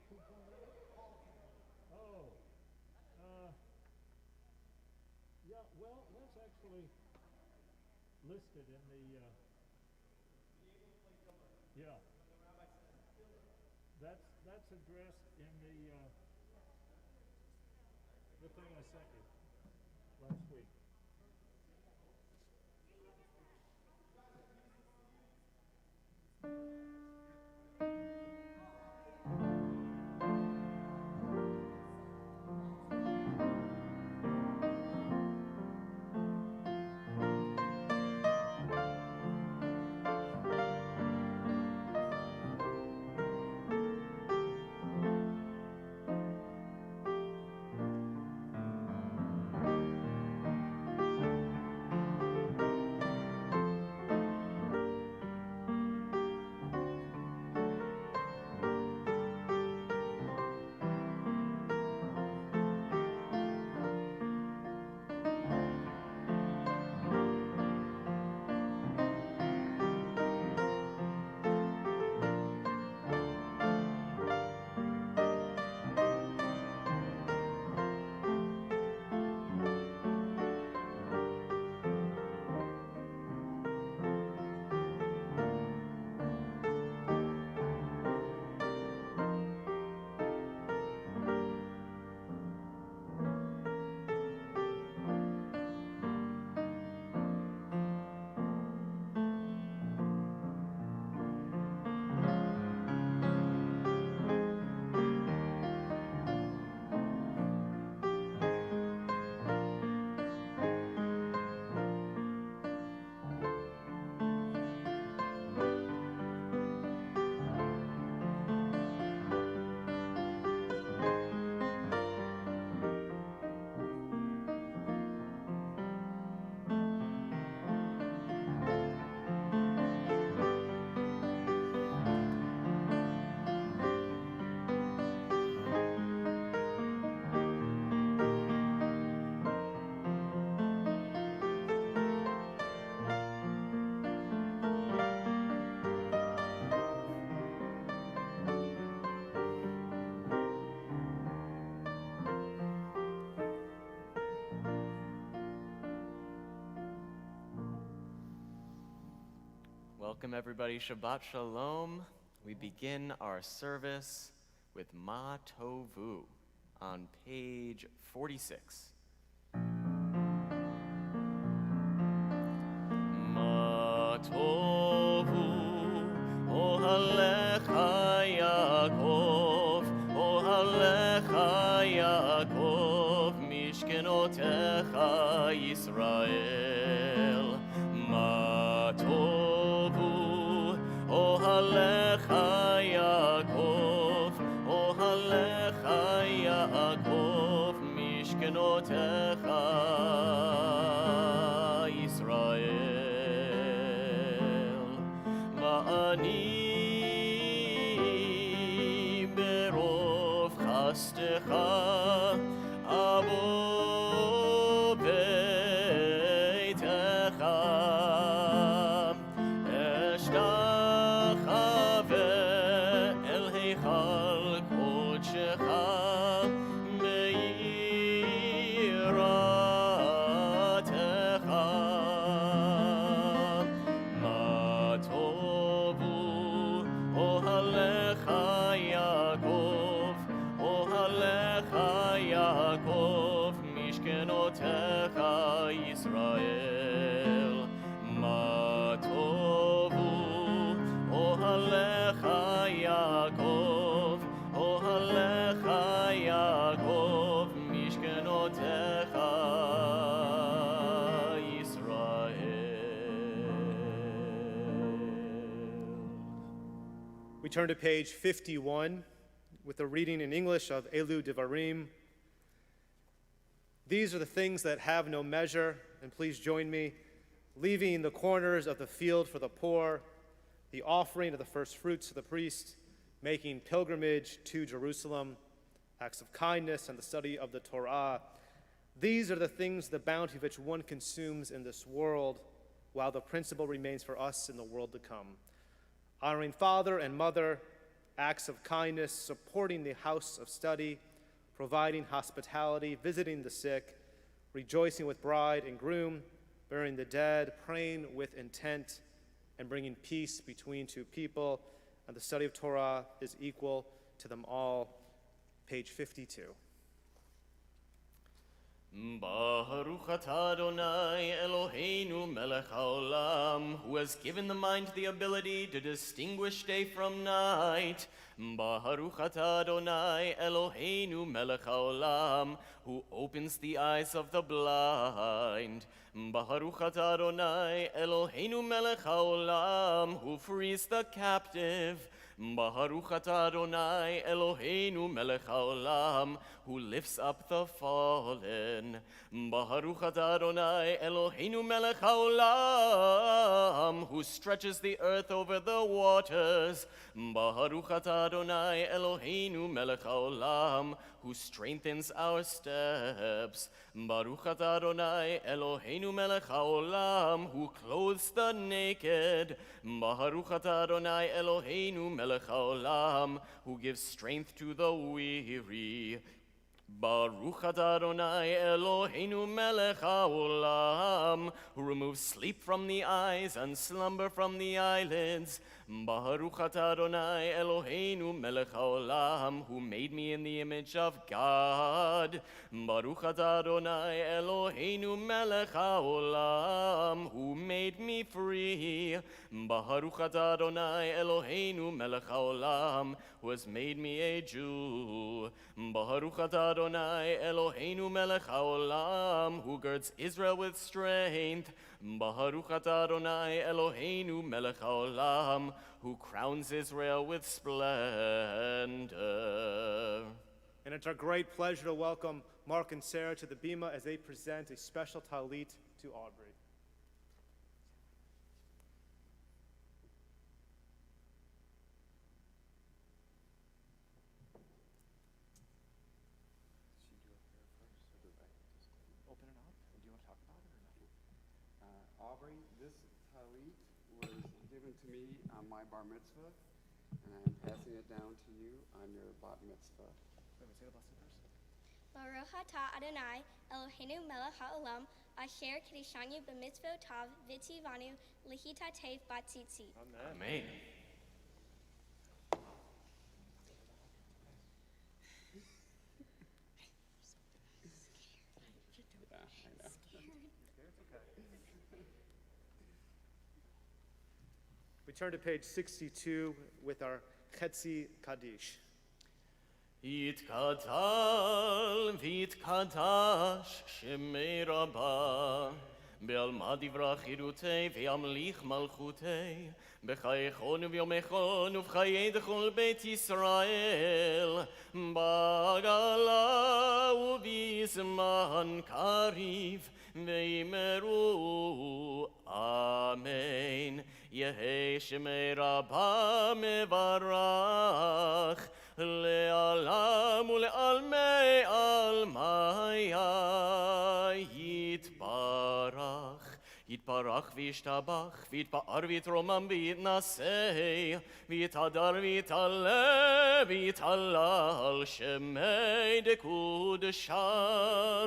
Oh, yeah, well, that's actually listed in the, yeah, that's addressed in the thing I sent you last week. Welcome everybody, Shabbat Shalom. We begin our service with Ma Tovu on page 46. Ma Tovu, Ohalecha Yaakov, Ohalecha Yaakov, Mishkenotecha Yisrael. Ma Tovu, Ohalecha Yaakov, Ohalecha Yaakov, Mishkenotecha Yisrael. Ma'ani berov chastecha avo beitecha. Yisrael, Ma Tovu, Ohalecha Yaakov, Ohalecha Yaakov, Mishkenotecha Yisrael. We turn to page 51 with a reading in English of Elu Devarim. These are the things that have no measure, and please join me, leaving the corners of the field for the poor, the offering of the first fruits to the priest, making pilgrimage to Jerusalem, acts of kindness, and the study of the Torah. These are the things, the bounty of which one consumes in this world, while the principle remains for us in the world to come. Honoring father and mother, acts of kindness, supporting the house of study, providing hospitality, visiting the sick, rejoicing with bride and groom, burying the dead, praying with intent, and bringing peace between two people. And the study of Torah is equal to them all. Page 52. Baruch atah Adonai Eloheinu melech haolam, who has given the mind the ability to distinguish day from night. Baruch atah Adonai Eloheinu melech haolam, who opens the eyes of the blind. Baruch atah Adonai Eloheinu melech haolam, who frees the captive. Baruch atah Adonai Eloheinu melech haolam, who lifts up the fallen. Baruch atah Adonai Eloheinu melech haolam, who stretches the earth over the waters. Baruch atah Adonai Eloheinu melech haolam, who strengthens our steps. Baruch atah Adonai Eloheinu melech haolam, who clothes the naked. Baruch atah Adonai Eloheinu melech haolam, who gives strength to the weary. Baruch atah Adonai Eloheinu melech haolam, who removes sleep from the eyes and slumber from the eyelids. Baruch atah Adonai Eloheinu melech haolam, who made me in the image of God. Baruch atah Adonai Eloheinu melech haolam, who made me free. Baruch atah Adonai Eloheinu melech haolam, who has made me a Jew. Baruch atah Adonai Eloheinu melech haolam, who girds Israel with strength. Baruch atah Adonai Eloheinu melech haolam, who crowns Israel with splendor. And it's our great pleasure to welcome Mark and Sarah to the Bima as they present a special talit to Aubrey. Aubrey, this talit was given to me on my bar mitzvah, and I'm passing it down to you on your bat mitzvah. Baruch atah Adonai Eloheinu melech haolam, asher kedishanu b'mitzvot tav v'tzivanu lehitatef batzitzi. Amen. We turn to page 62 with our Chetzi Kaddish. יתקטל ויתקדש שמי רבה, בעלמא דברה חירותי וימליך מלכותי, בחייכון וביומכון ובחיי דכל בית ישראל, בעגלה ובזמן קריב, ואמרו אמן. יהי שמי רבה מברך, לעולם ולעלמי עלמיה יתברך. יתברך וישתבח, ויתפאר ויתרומם ויתנשא, ויתהדר ויתעלה ויתהלל שמי דקודשה.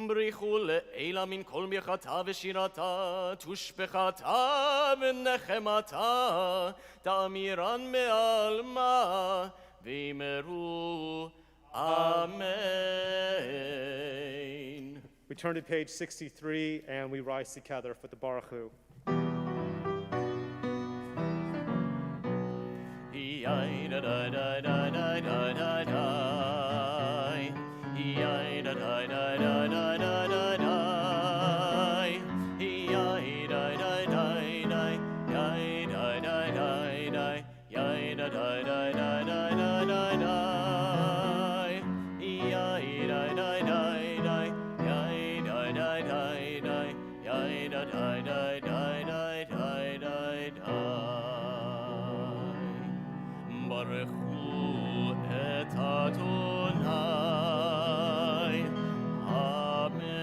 בריחו לעילה מן כל ברכתה ושירתה, תושבחתה ונחמתה, תאמירן מעלמה, ואמרו Amen. We turn to page 63 and we rise together for the Baruch Hu. ברכו את אדוני המבורך,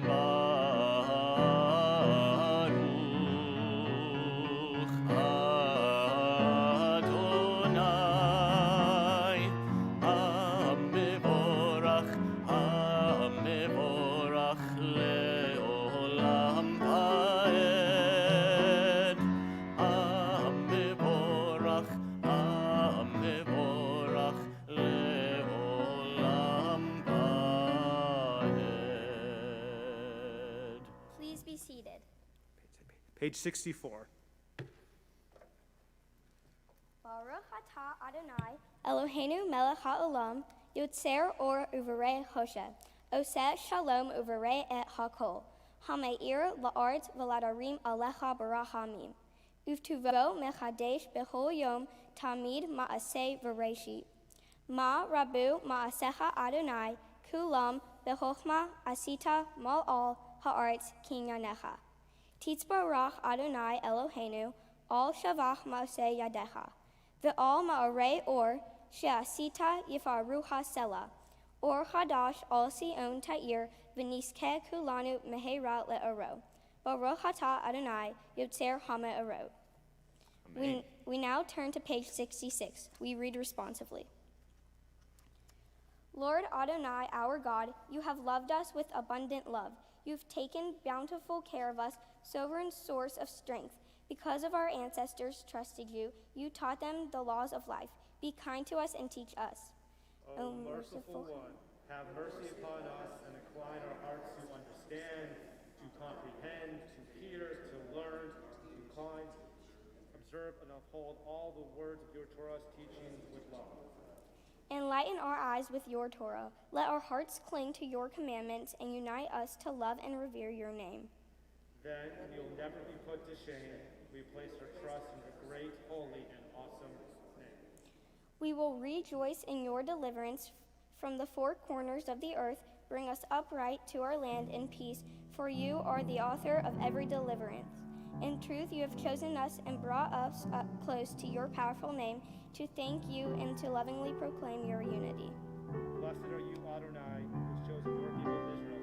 ברוך seated. Page 64. Baruch atah Adonai Eloheinu melech haolam yotzer or uvarei hoshe oseh shalom uvarei et hakol hameir la'aretz v'ladarim alecha barahamim uvtuvo mechadesh bechol yom tamid ma'aseh v'reshit ma rabu ma'asecha Adonai kulam bechochma asita mal'al ha'aretz kinyanecha titzbarach Adonai Eloheinu al shavach ma'aseh yadecha Ve'al ma'arei or she'asita yifaruha sela or chadash al sion ta'ir v'niskeh kulanu mehera le'aro Baruch atah Adonai yotzer ha'me'arot. We now turn to page 66. We read responsively. Lord Adonai, our God, you have loved us with abundant love. You've taken bountiful care of us, sovereign source of strength. Because of our ancestors trusted you, you taught them the laws of life. Be kind to us and teach us. O merciful one, have mercy upon us and incline our hearts to understand, to comprehend, to hear, to learn, to incline, observe, and uphold all the words of your Torah's teaching with love. Enlighten our eyes with your Torah. Let our hearts cling to your commandments and unite us to love and revere your name. Then we will never be put to shame. We place our trust in your great, holy, and awesome name. We will rejoice in your deliverance from the four corners of the earth. Bring us upright to our land in peace, for you are the author of every deliverance. In truth, you have chosen us and brought us up close to your powerful name to thank you and to lovingly proclaim your unity. Blessed are you, Adonai, who has chosen your people of Israel.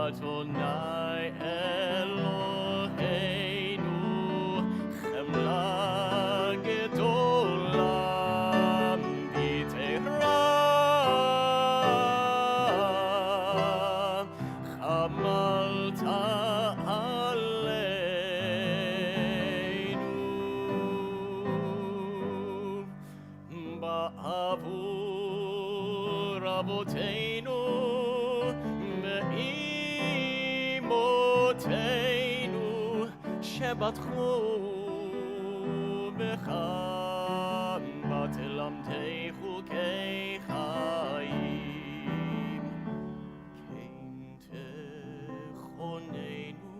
Adonai Eloheinu chemla gedola b'teira chamalta aleinu ba'avur avoteinu שבטחו בך בתלמדי חוקי חיים כן תכוננו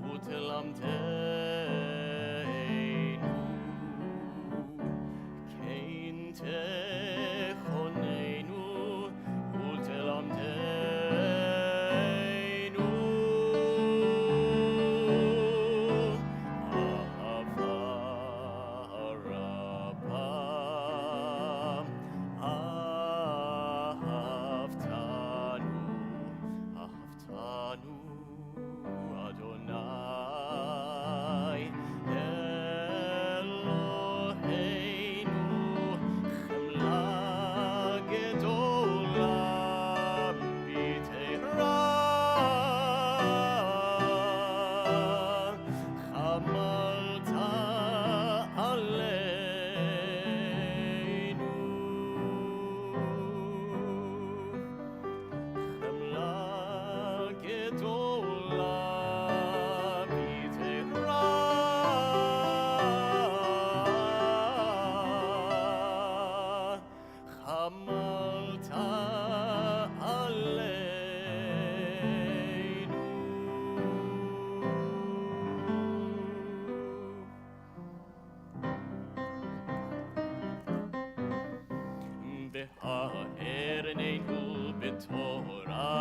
ותלמדנו כן תכוננו ותלמדנו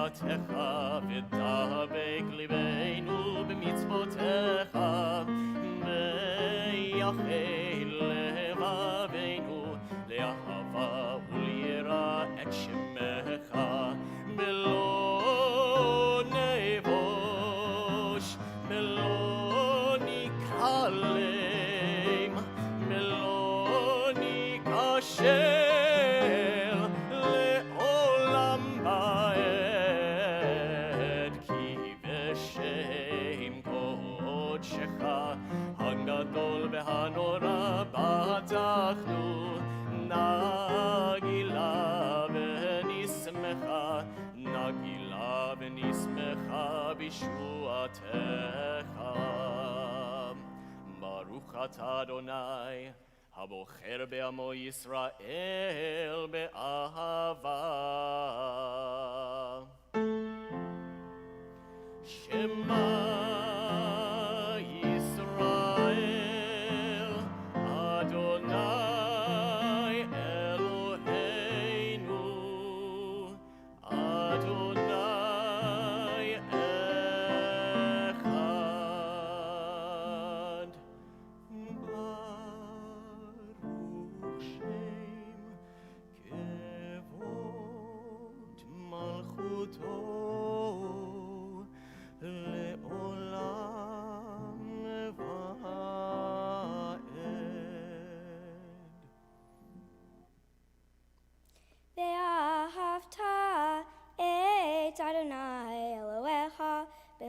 תורתך ודבק ליבנו במצוותיך ויחל לבבינו לאהבה וליראה את שמך בלא נבוש בלא ניכלם בלא ניכשל הגדול והנורא בטחנו נגילה ונשמחה בישועתך ברוך אתה אדוני הבוחר בעמו ישראל באהבה שמע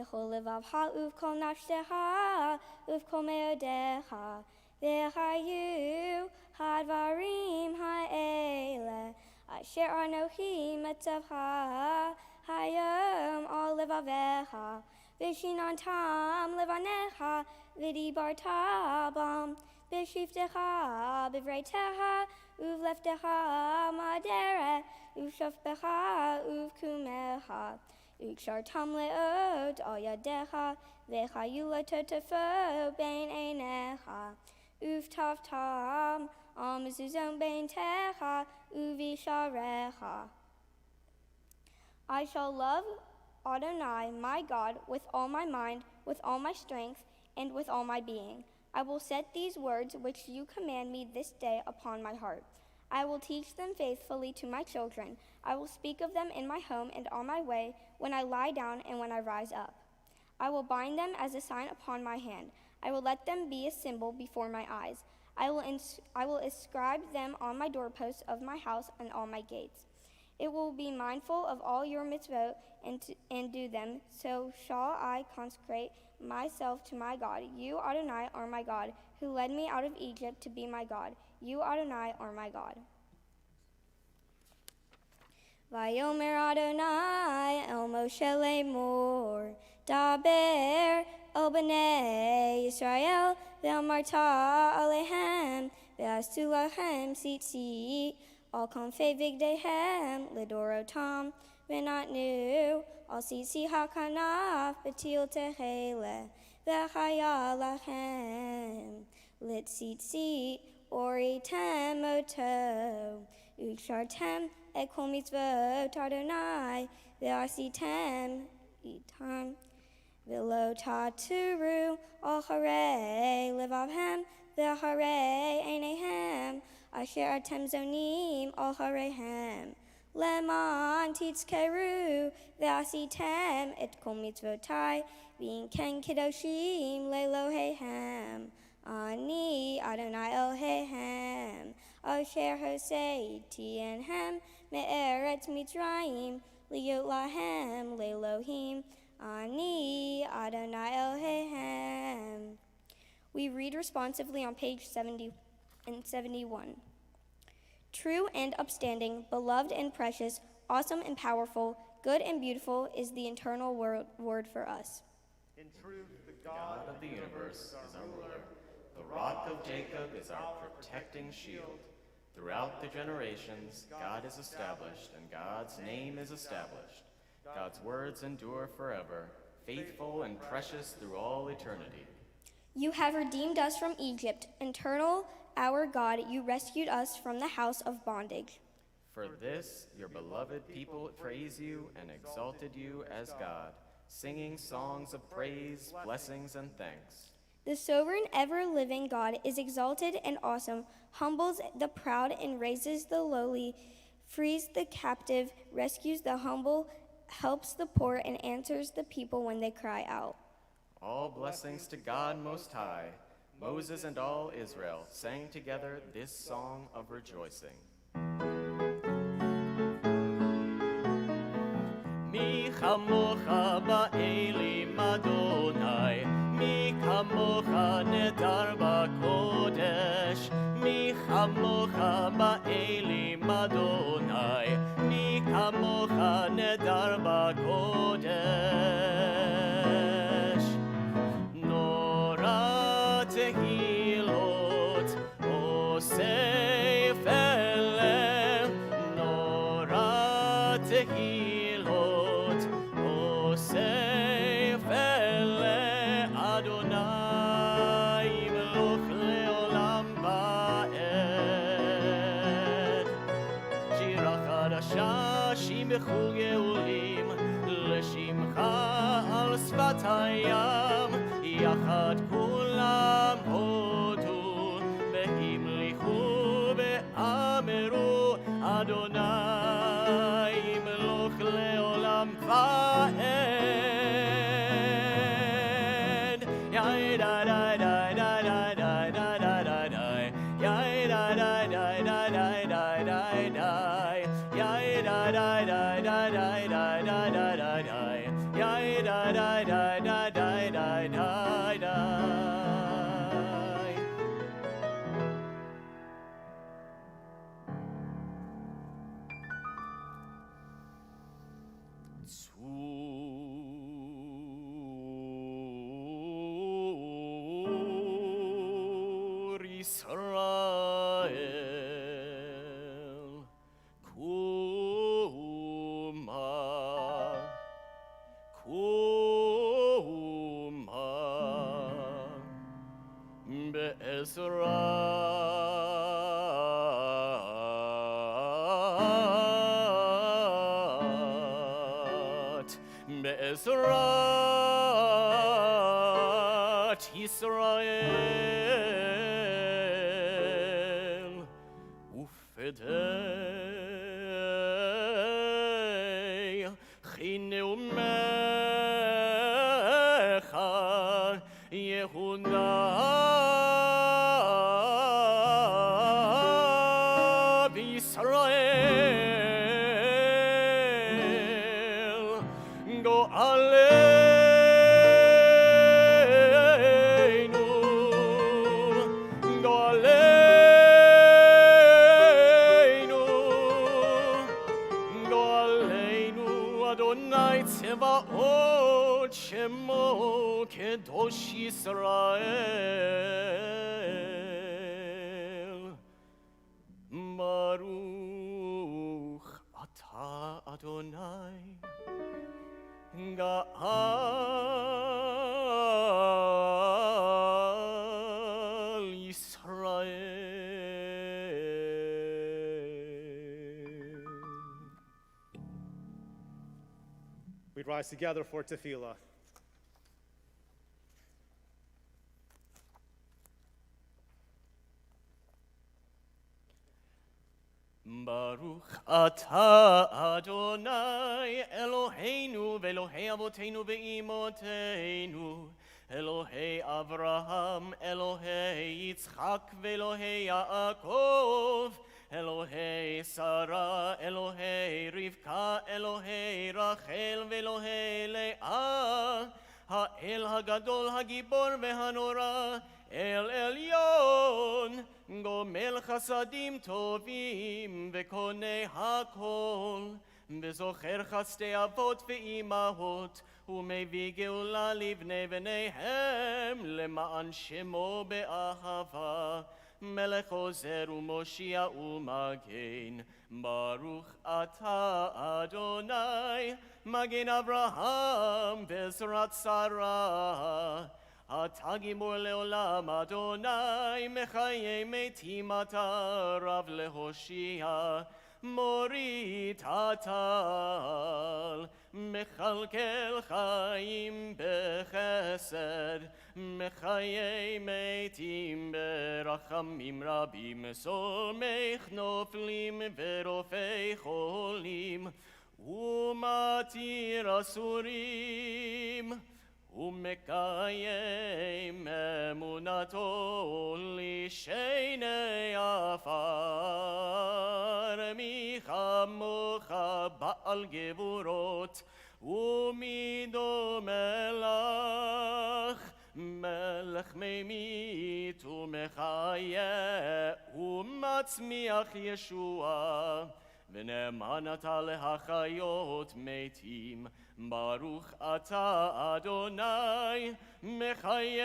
בכל לבבך ובכל נפשך ובכל מאודיך והיו הדברים האלה אשר אנוכי מצווך היום על לבביך ושיננתם לבניך ודיברת בם בשבתך בבריתך ובלבבך מדרך ובשופתך ובקומך וקשרתם לאות על ידיך וחיו לטוטפו בין עיניך וכתבתם על מזוזות ביתך ובשעריך. I shall love Adonai, my God, with all my mind, with all my strength, and with all my being. I will set these words which you command me this day upon my heart. I will teach them faithfully to my children. I will speak of them in my home and on my way, when I lie down and when I rise up. I will bind them as a sign upon my hand. I will let them be a symbol before my eyes. I will inscribe them on my doorposts of my house and on my gates. It will be mindful of all your mitzvot and do them. So shall I consecrate myself to my God. You, Adonai, are my God, who led me out of Egypt to be my God. You, Adonai, are my God. Vayomer Adonai el Moshe lemor, daber el bnei Yisrael, ve'amarta alehem, ve'astu lahem tzitzit, al konfei vigdehem, lidorotam, ve'natnu, al tzitzit hakanaf, betil tehele, ve'chaya lahem, litzitzit, oritem oto, ukshartem, et kol mitzvot Adonai, ve'asitem itam, ve'lo taturu al harei levavhem, ve'harei einehem, asher atem zonim al hareihem, leman titzkeru, ve'asitem et kol mitzvotai, v'inken kedoshim le'elohehem, ani Adonai Elohehem, asher hoseiti enhem me'eretz Mitzrayim liot lahem le'Elohim ani Adonai Elohehem. We read responsively on page 70 and 71. True and upstanding, beloved and precious, awesome and powerful, good and beautiful is the eternal word for us. In truth, the God of the universe is our ruler. The rock of Jacob is our protecting shield. Throughout the generations, God is established, and God's name is established. God's words endure forever, faithful and precious through all eternity. You have redeemed us from Egypt. Eternal, our God, you rescued us from the house of bondage. For this, your beloved people praise you and exalted you as God, singing songs of praise, blessings, and thanks. The sovereign, ever-living God is exalted and awesome, humbles the proud and raises the lowly, frees the captive, rescues the humble, helps the poor, and answers the people when they cry out. All blessings to God Most High. Moses and all Israel sang together this song of rejoicing. Mi chamocha ba'elim Adonai, mi kamocha nedar b'kodesh, mi chamocha ba'elim Adonai, mi kamocha nedar b'kodesh. Nora tehilot osef elem, nora tehilot osef ele Adonai meloch leolam va'ed. שירה חדשה שימחו גאולים לשמך על שפת הים, יחד כולם הודו והמליכו ואמרו אדוני מלוך לעולם ועד. יאי דה דה דה דה דה דה דה דה דה דה, יאי דה דה דה דה דה דה דה דה, yai da da da da da da da da da da, yai da da da da da da da da. Tzur Yisrael, Kuma, Kuma, Be'ezrat, Be'ezrat Yisrael, Ufedei Chineu Mecha Yehuda B'Yisrael Go'aleinu Go'aleinu Go'aleinu Adonai Tzevaot Shemo Kedosh Yisrael. Baruch Atah Adonai Ga'al Yisrael. We'd rise together for tefillah. Baruch Atah Adonai Eloheinu ve'Elohei Avoteinu ve'Imoteinu, Elohei Avraham, Elohei Yitzchak ve'Elohei Yaakov, Elohei Sarah, Elohei Rivka, Elohei Rachel ve'Elohei Leah, Ha'el Hagadol Hagibor ve'Hanora, El Elyon, Gomel Chasadim Tovim, Vekonei Hakol, Vezocher Chastei Avot ve'imahot, Umevi Geula livnei v'neihem, Lema'an Shemo be'ahava, Melech Ozer u'Moshia u'Magen, Baruch Atah Adonai, Magen Avraham ve'Zrat Sarah, אתה גיבור לעולם, אדוני, מחיי מתים אתה רב להושיע, מוריד הטל, מכלכל חיים בחסד, מחיי מתים ברחמים רבים, סומך נופלים ורופא חולים, ומתיר אסורים, ומקיים אמונתו לשני עפר, מי כמוך בעל גבורות, ומי דומה לך, מלך ממית ומחיה, ומצמיח ישועה, ונאמן אתה להחיות מתים, ברוך אתה אדוני מחיי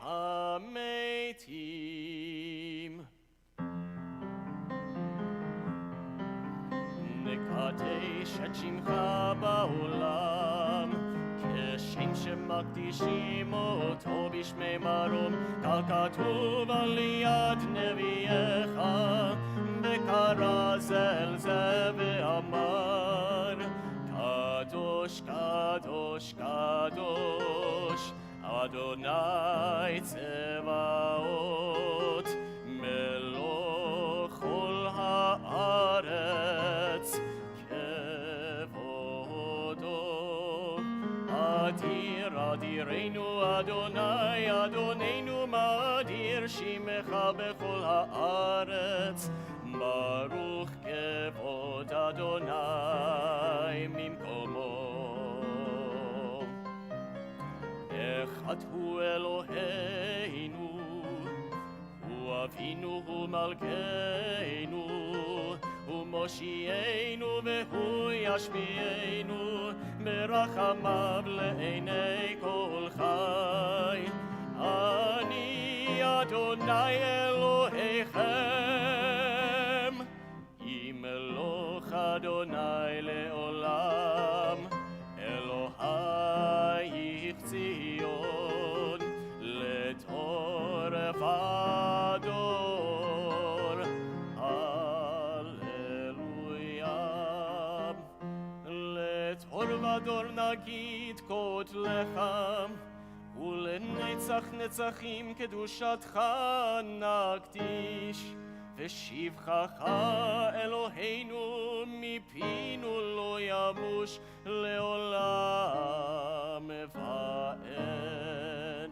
המתים. נקדש את שמך בעולם, כשם שמקדישים אותו בשמי מרום, ככתוב על יד נביאך, וקרא זה אל זה ואמר, קדוש קדוש קדוש אדוני צבאות, מלוך כל הארץ כבודו. אדיר אדירנו אדוני אדוננו, מאדיר שמך בכל הארץ, ברוך כבוד אדוני ממקומו. אחד הוא אלוהינו, הוא אבינו, הוא מלכנו, הוא מושיענו והוא ישמיענו, ברחמיו לעיני כל חי. אני אדוני אלוהיכם, ימלוך אדוני לעולם, אלוהי ציון לדור ודור. הללויה. לדור ודור נגיד קוטלך, ולנצח נצחים קדושתך נקדיש, ושבחך אלוהינו מפינו לא ימוש לעולם ועד.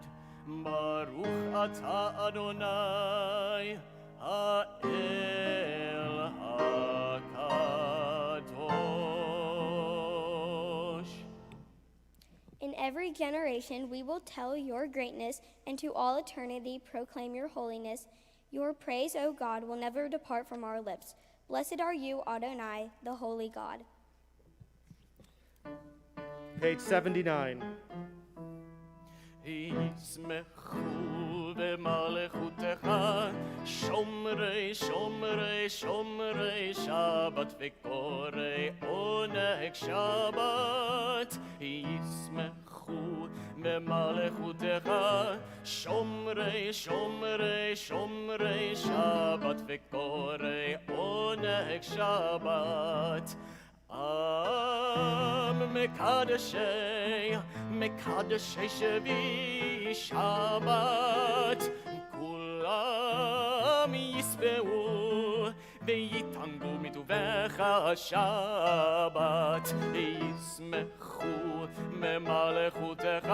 ברוך אתה אדוני האל הקדוש. In every generation we will tell your greatness, and to all eternity proclaim your holiness. Your praise, O God, will never depart from our lips. Blessed are you, Adonai, the holy God. Page 79. ישמחו במלכותך שומרי שומרי שומרי שבת וקוראי עונג שבת. ישמחו במלכותך שומרי שומרי שומרי שבת וקוראי עונג שבת. מקדשי שבי שבת, כולם יספעו ויתענגו מטובך שבת. ישמחו ממלכותך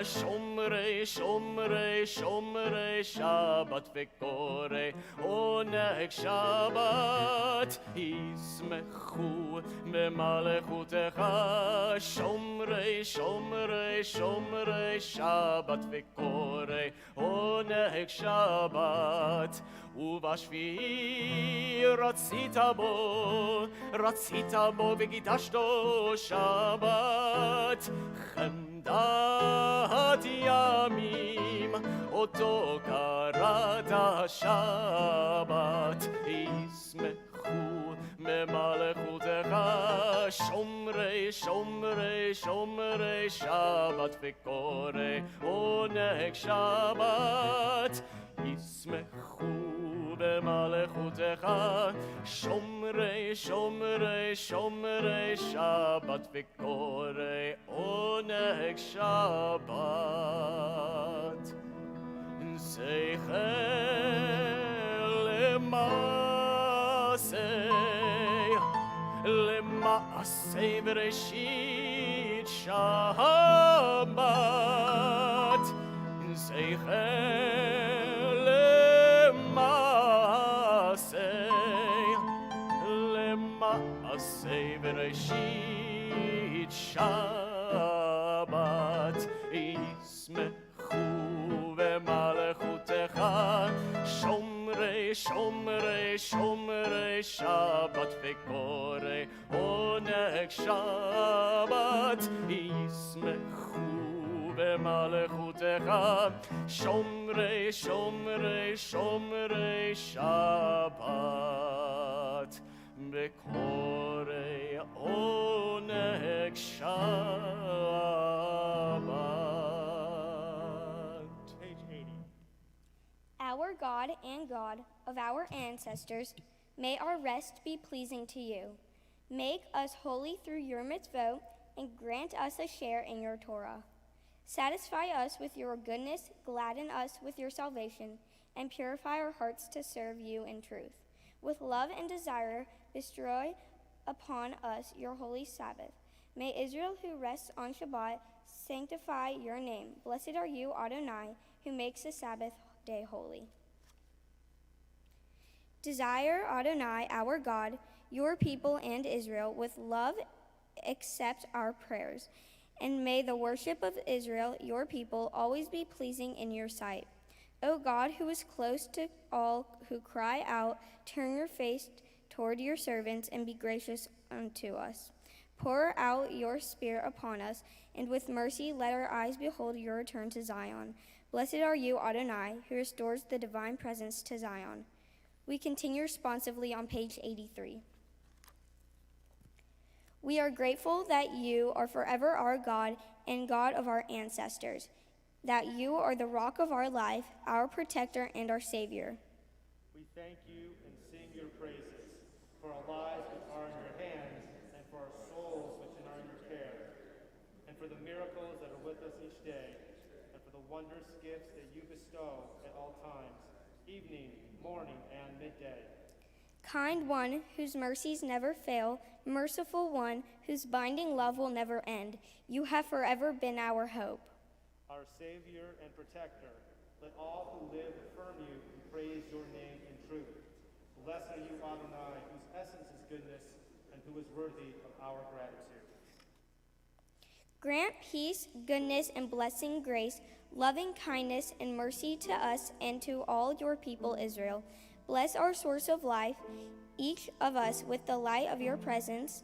שומרי שומרי שומרי שבת וקוראי עונג שבת. ישמחו ממלכותך שומרי שומרי שומרי שבת וקוראי עונג שבת. ובשביעי רצית בו וקידשתו שבת. חמדת ימים אותו קראת שבת. ישמחו ממלכותך שומרי שומרי שומרי שבת וקוראי עונג שבת. ישמחו ומלכותך, שומרי שומרי שומרי שבת וקוראי עונג שבת. זכר למעשה בראשית שבת, זכר למעשה בראשית שבת, ישמחו במלכותך, שומרי שומרי שומרי שבת וקוראי עונג שבת, ישמחו במלכותך, שומרי שומרי שומרי שבת וקוראי עונג שבת. Page 80. Our God and God of our ancestors, may our rest be pleasing to you. Make us holy through your mitzvot, and grant us a share in your Torah. Satisfy us with your goodness, gladden us with your salvation, and purify our hearts to serve you in truth. With love and desire, bestow upon us your holy Sabbath. May Israel who rests on Shabbat sanctify your name. Blessed are you, Adonai, who makes the Sabbath day holy. Desire, Adonai, our God, your people and Israel, with love accept our prayers. And may the worship of Israel, your people, always be pleasing in your sight. O God, who is close to all who cry out, turn your face toward your servants and be gracious unto us. Pour out your Spirit upon us, and with mercy let our eyes behold your return to Zion. Blessed are you, Adonai, who restores the divine presence to Zion. We continue responsively on page 83. We are grateful that you are forever our God and God of our ancestors, that you are the rock of our life, our protector and our Savior. We thank you and sing your praises for our lives which are in your hands, and for our souls which are in your care, and for the miracles that are with us each day, and for the wondrous gifts that you bestow at all times, evening, morning, and midday. Kind one, whose mercies never fail, merciful one, whose binding love will never end, you have forever been our hope. Our Savior and Protector, let all who live affirm you and praise your name in truth. Blessed are you, Adonai, whose essence is goodness, and who is worthy of our gratitude. Grant peace, goodness, and blessing, grace, loving kindness, and mercy to us and to all your people Israel. Bless our source of life, each of us with the light of your presence,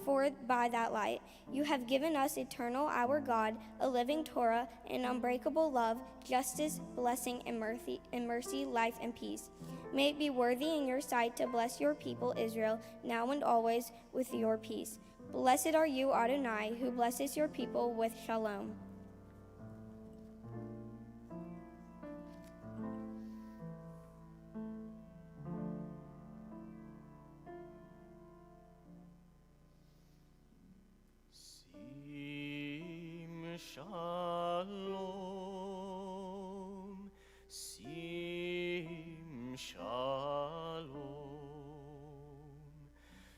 for by that light you have given us eternal our God, a living Torah, an unbreakable love, justice, blessing, and mercy, life, and peace. May it be worthy in your sight to bless your people Israel, now and always, with your peace. Blessed are you, Adonai, who blesses your people with shalom. Shalom, sim shalom,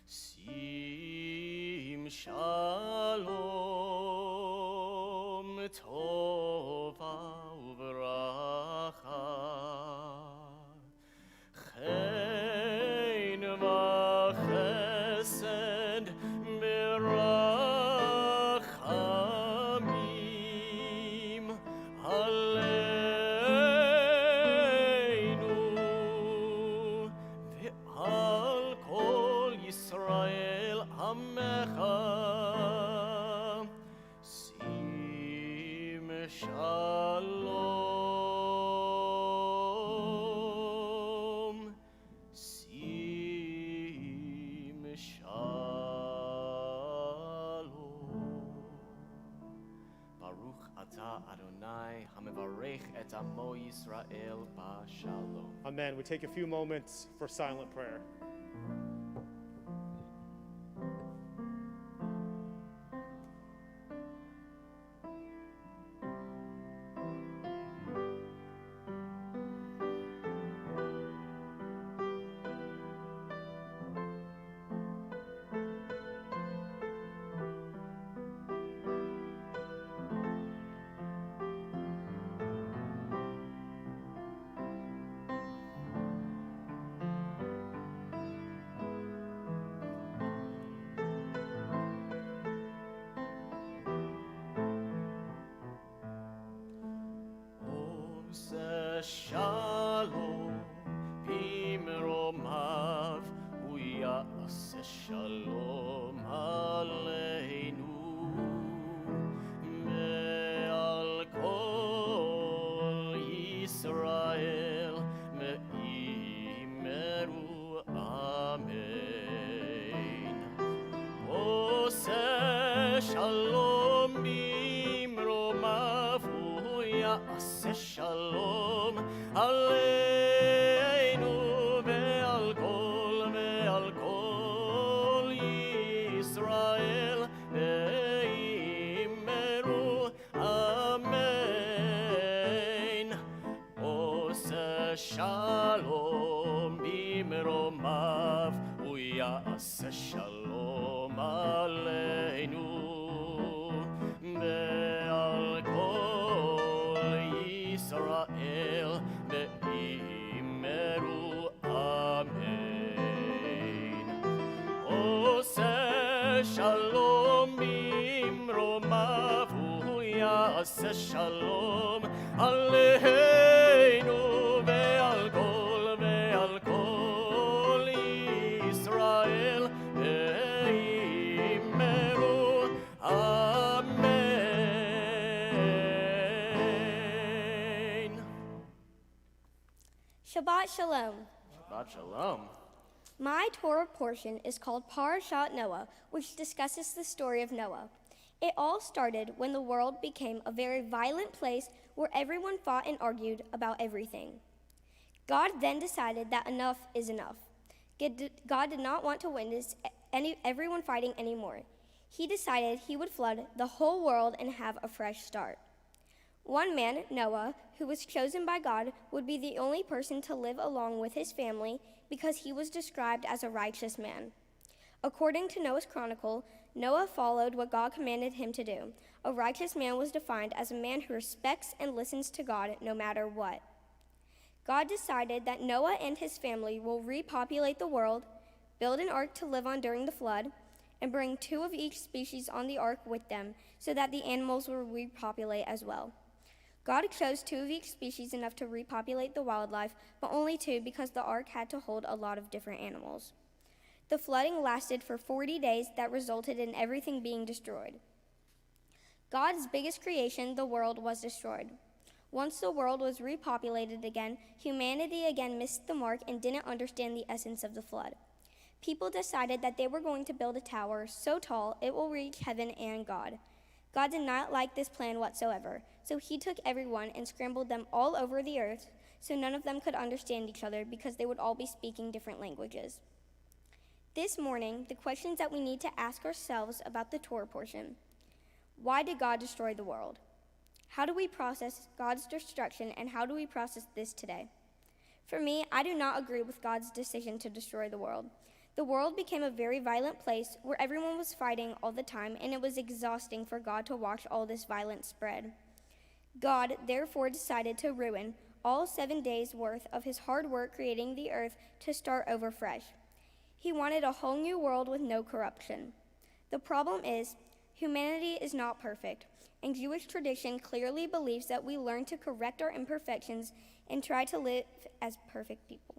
sim shalom, tova uvracha, chen v'chesed mirachamim aleinu ve'al kol Yisrael amecha, sim shalom, sim shalom. Baruch atah Adonai Adonai hamevarech et amo Yisrael b'shalom. Amen. We take a few moments for silent prayer. Shalom bimromav uya'aseh shalom aleinu me'al kol Yisrael me'imeru amen. Oseh shalom bimromav uya'aseh shalom aleinu ve'al kol Yisrael ve'imeru amen. Oseh shalom bimromav uya'aseh shalom aleinu ve'al kol Yisrael ve'imeru amen. Oseh shalom bimromav uya'aseh shalom aleinu ve'al kol Yisrael ve'imeru amen. Shabbat Shalom. Shabbat shalom. My Torah portion is called Parashat Noah, which discusses the story of Noah. It all started when the world became a very violent place where everyone fought and argued about everything. God then decided that enough is enough. God did not want to witness everyone fighting anymore. He decided he would flood the whole world and have a fresh start. One man, Noah, who was chosen by God, would be the only person to live along with his family because he was described as a righteous man. According to Noah's Chronicle, Noah followed what God commanded him to do. A righteous man was defined as a man who respects and listens to God no matter what. God decided that Noah and his family will repopulate the world, build an ark to live on during the flood, and bring 2 of each species on the ark with them so that the animals will repopulate as well. God chose 2 of each species enough to repopulate the wildlife, but only 2 because the ark had to hold a lot of different animals. The flooding lasted for 40 days that resulted in everything being destroyed. God's biggest creation, the world, was destroyed. Once the world was repopulated again, humanity again missed the mark and didn't understand the essence of the flood. People decided that they were going to build a tower so tall it will reach heaven and God. God did not like this plan whatsoever, so he took everyone and scrambled them all over the earth so none of them could understand each other because they would all be speaking different languages. This morning, the questions that we need to ask ourselves about the Torah portion. Why did God destroy the world? How do we process God's destruction, and how do we process this today? For me, I do not agree with God's decision to destroy the world. The world became a very violent place where everyone was fighting all the time, and it was exhausting for God to watch all this violence spread. God therefore decided to ruin all 7 days' worth of his hard work creating the earth to start over fresh. He wanted a whole new world with no corruption. The problem is, humanity is not perfect, and Jewish tradition clearly believes that we learn to correct our imperfections and try to live as perfect people.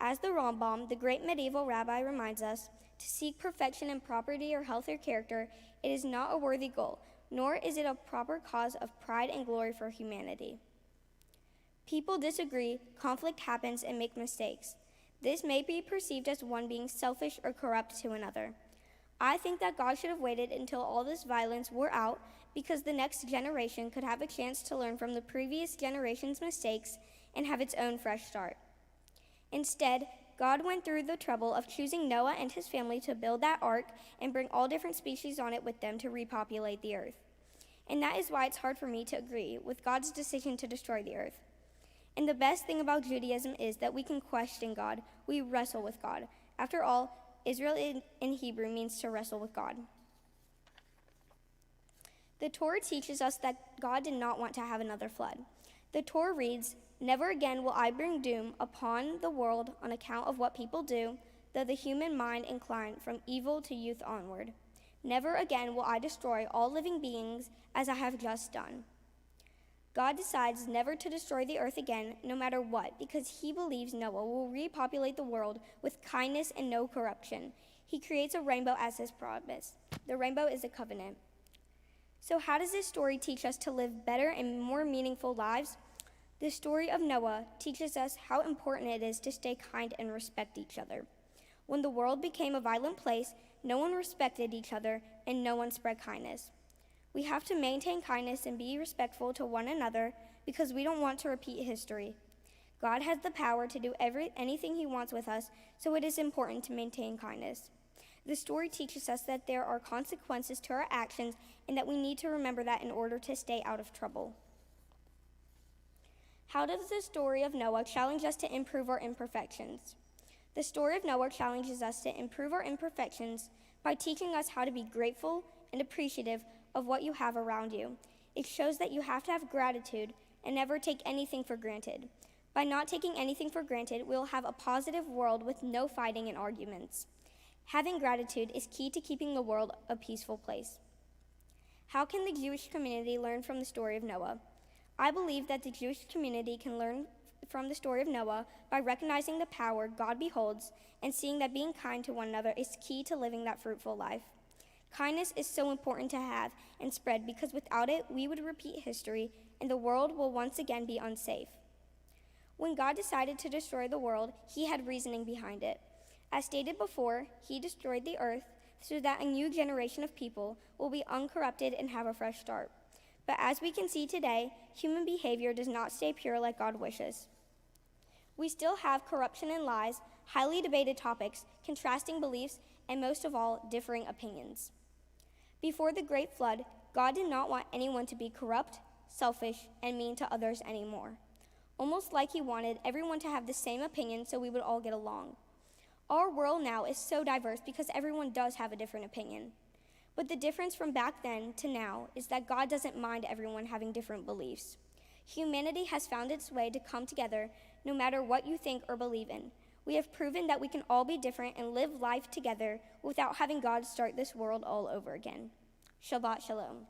As the Rambam, the great medieval rabbi, reminds us, to seek perfection in property or health or character, it is not a worthy goal, nor is it a proper cause of pride and glory for humanity. People disagree, conflict happens, and make mistakes. This may be perceived as one being selfish or corrupt to another. I think that God should have waited until all this violence wore out because the next generation could have a chance to learn from the previous generation's mistakes and have its own fresh start. Instead, God went through the trouble of choosing Noah and his family to build that ark and bring all different species on it with them to repopulate the earth. And that is why it's hard for me to agree with God's decision to destroy the earth. And the best thing about Judaism is that we can question God. We wrestle with God. After all, Israel in Hebrew means to wrestle with God. The Torah teaches us that God did not want to have another flood. The Torah reads, "Never again will I bring doom upon the world on account of what people do, though the human mind incline from evil to youth onward. Never again will I destroy all living beings as I have just done." God decides never to destroy the earth again, no matter what, because he believes Noah will repopulate the world with kindness and no corruption. He creates a rainbow as his promise. The rainbow is a covenant. So how does this story teach us to live better and more meaningful lives? The story of Noah teaches us how important it is to stay kind and respect each other. When the world became a violent place, no one respected each other and no one spread kindness. We have to maintain kindness and be respectful to one another because we don't want to repeat history. God has the power to do anything he wants with us, so it is important to maintain kindness. The story teaches us that there are consequences to our actions and that we need to remember that in order to stay out of trouble. How does the story of Noah challenge us to improve our imperfections? The story of Noah challenges us to improve our imperfections by teaching us how to be grateful and appreciative of what you have around you. It shows that you have to have gratitude and never take anything for granted. By not taking anything for granted, we'll have a positive world with no fighting and arguments. Having gratitude is key to keeping the world a peaceful place. How can the Jewish community learn from the story of Noah? I believe that the Jewish community can learn from the story of Noah by recognizing the power God beholds and seeing that being kind to one another is key to living that fruitful life. Kindness is so important to have and spread because without it, we would repeat history and the world will once again be unsafe. When God decided to destroy the world, he had reasoning behind it. As stated before, he destroyed the earth so that a new generation of people will be uncorrupted and have a fresh start. But as we can see today, human behavior does not stay pure like God wishes. We still have corruption and lies, highly debated topics, contrasting beliefs, and most of all, differing opinions. Before the Great Flood, God did not want anyone to be corrupt, selfish, and mean to others anymore. Almost like he wanted everyone to have the same opinion so we would all get along. Our world now is so diverse because everyone does have a different opinion. But the difference from back then to now is that God doesn't mind everyone having different beliefs. Humanity has found its way to come together no matter what you think or believe in. We have proven that we can all be different and live life together without having God start this world all over again. Shabbat Shalom.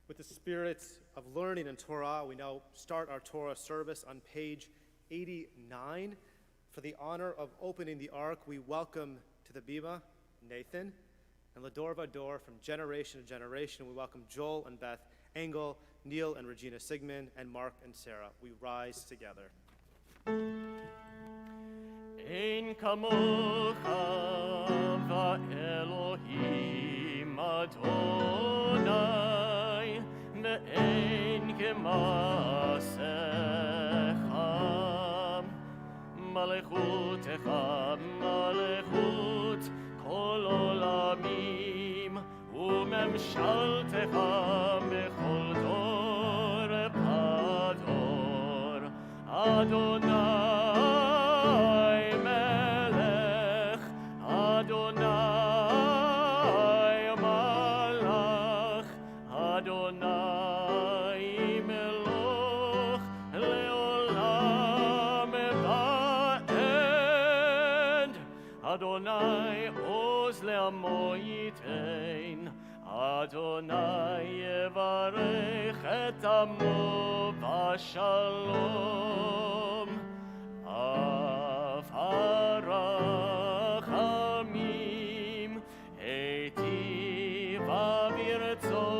With the spirit of learning in Torah, we now start our Torah service on page 89. For the honor of opening the ark, we welcome to the bima Nathan and Lador Vador from generation to generation. We welcome Joel and Beth Engel, Neil and Regina Sigmund, and Mark and Sarah. We rise together. Ein kamocha va'Elohim Adonai, ve'ein kemasecha. Malechutecha, malechut kol olamim, umemshaltecha bechol dor pador. Adonai melech, Adonai malach, Adonai meloch leolam ba'ed. Adonai oz le'amo yitein, Adonai yevarech et amo b'shalom. Av harachamim eitiv avirtzot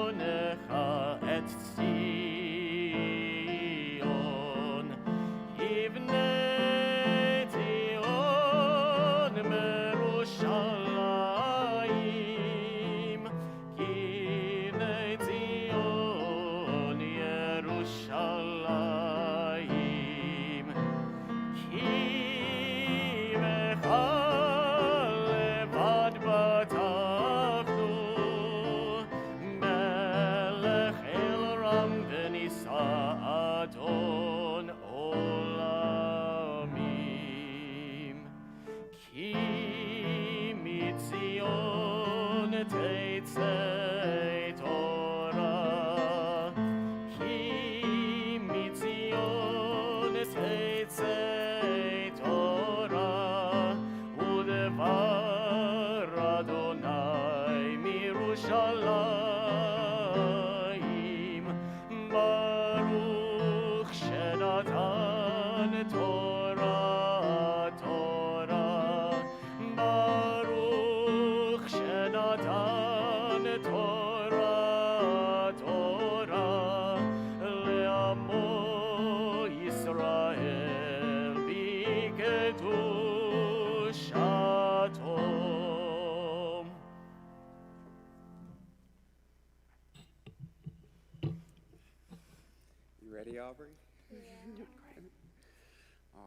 ready, Aubrey?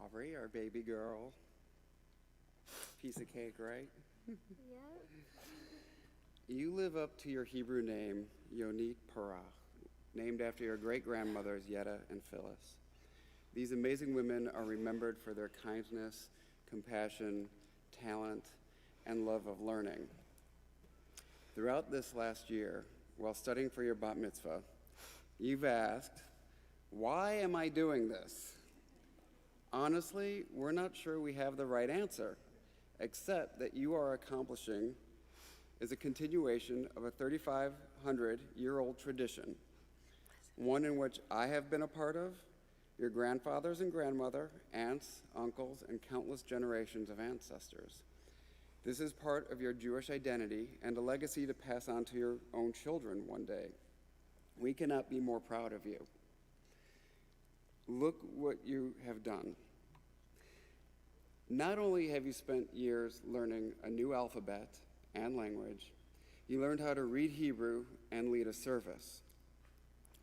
Aubrey, our baby girl. Piece of cake, right? Yeah. You live up to your Hebrew name, Yonit Parah, named after your great-grandmothers Yetta and Phyllis. These amazing women are remembered for their kindness, compassion, talent, and love of learning. Throughout this last year, while studying for your bat mitzvah, you've asked, why am I doing this? Honestly, we're not sure we have the right answer, except that you are accomplishing is a continuation of a 3,500-year-old tradition, one in which I have been a part of, your grandfathers and grandmother, aunts, uncles, and countless generations of ancestors. This is part of your Jewish identity and a legacy to pass on to your own children one day. We cannot be more proud of you. Look what you have done. Not only have you spent years learning a new alphabet and language, you learned how to read Hebrew and lead a service.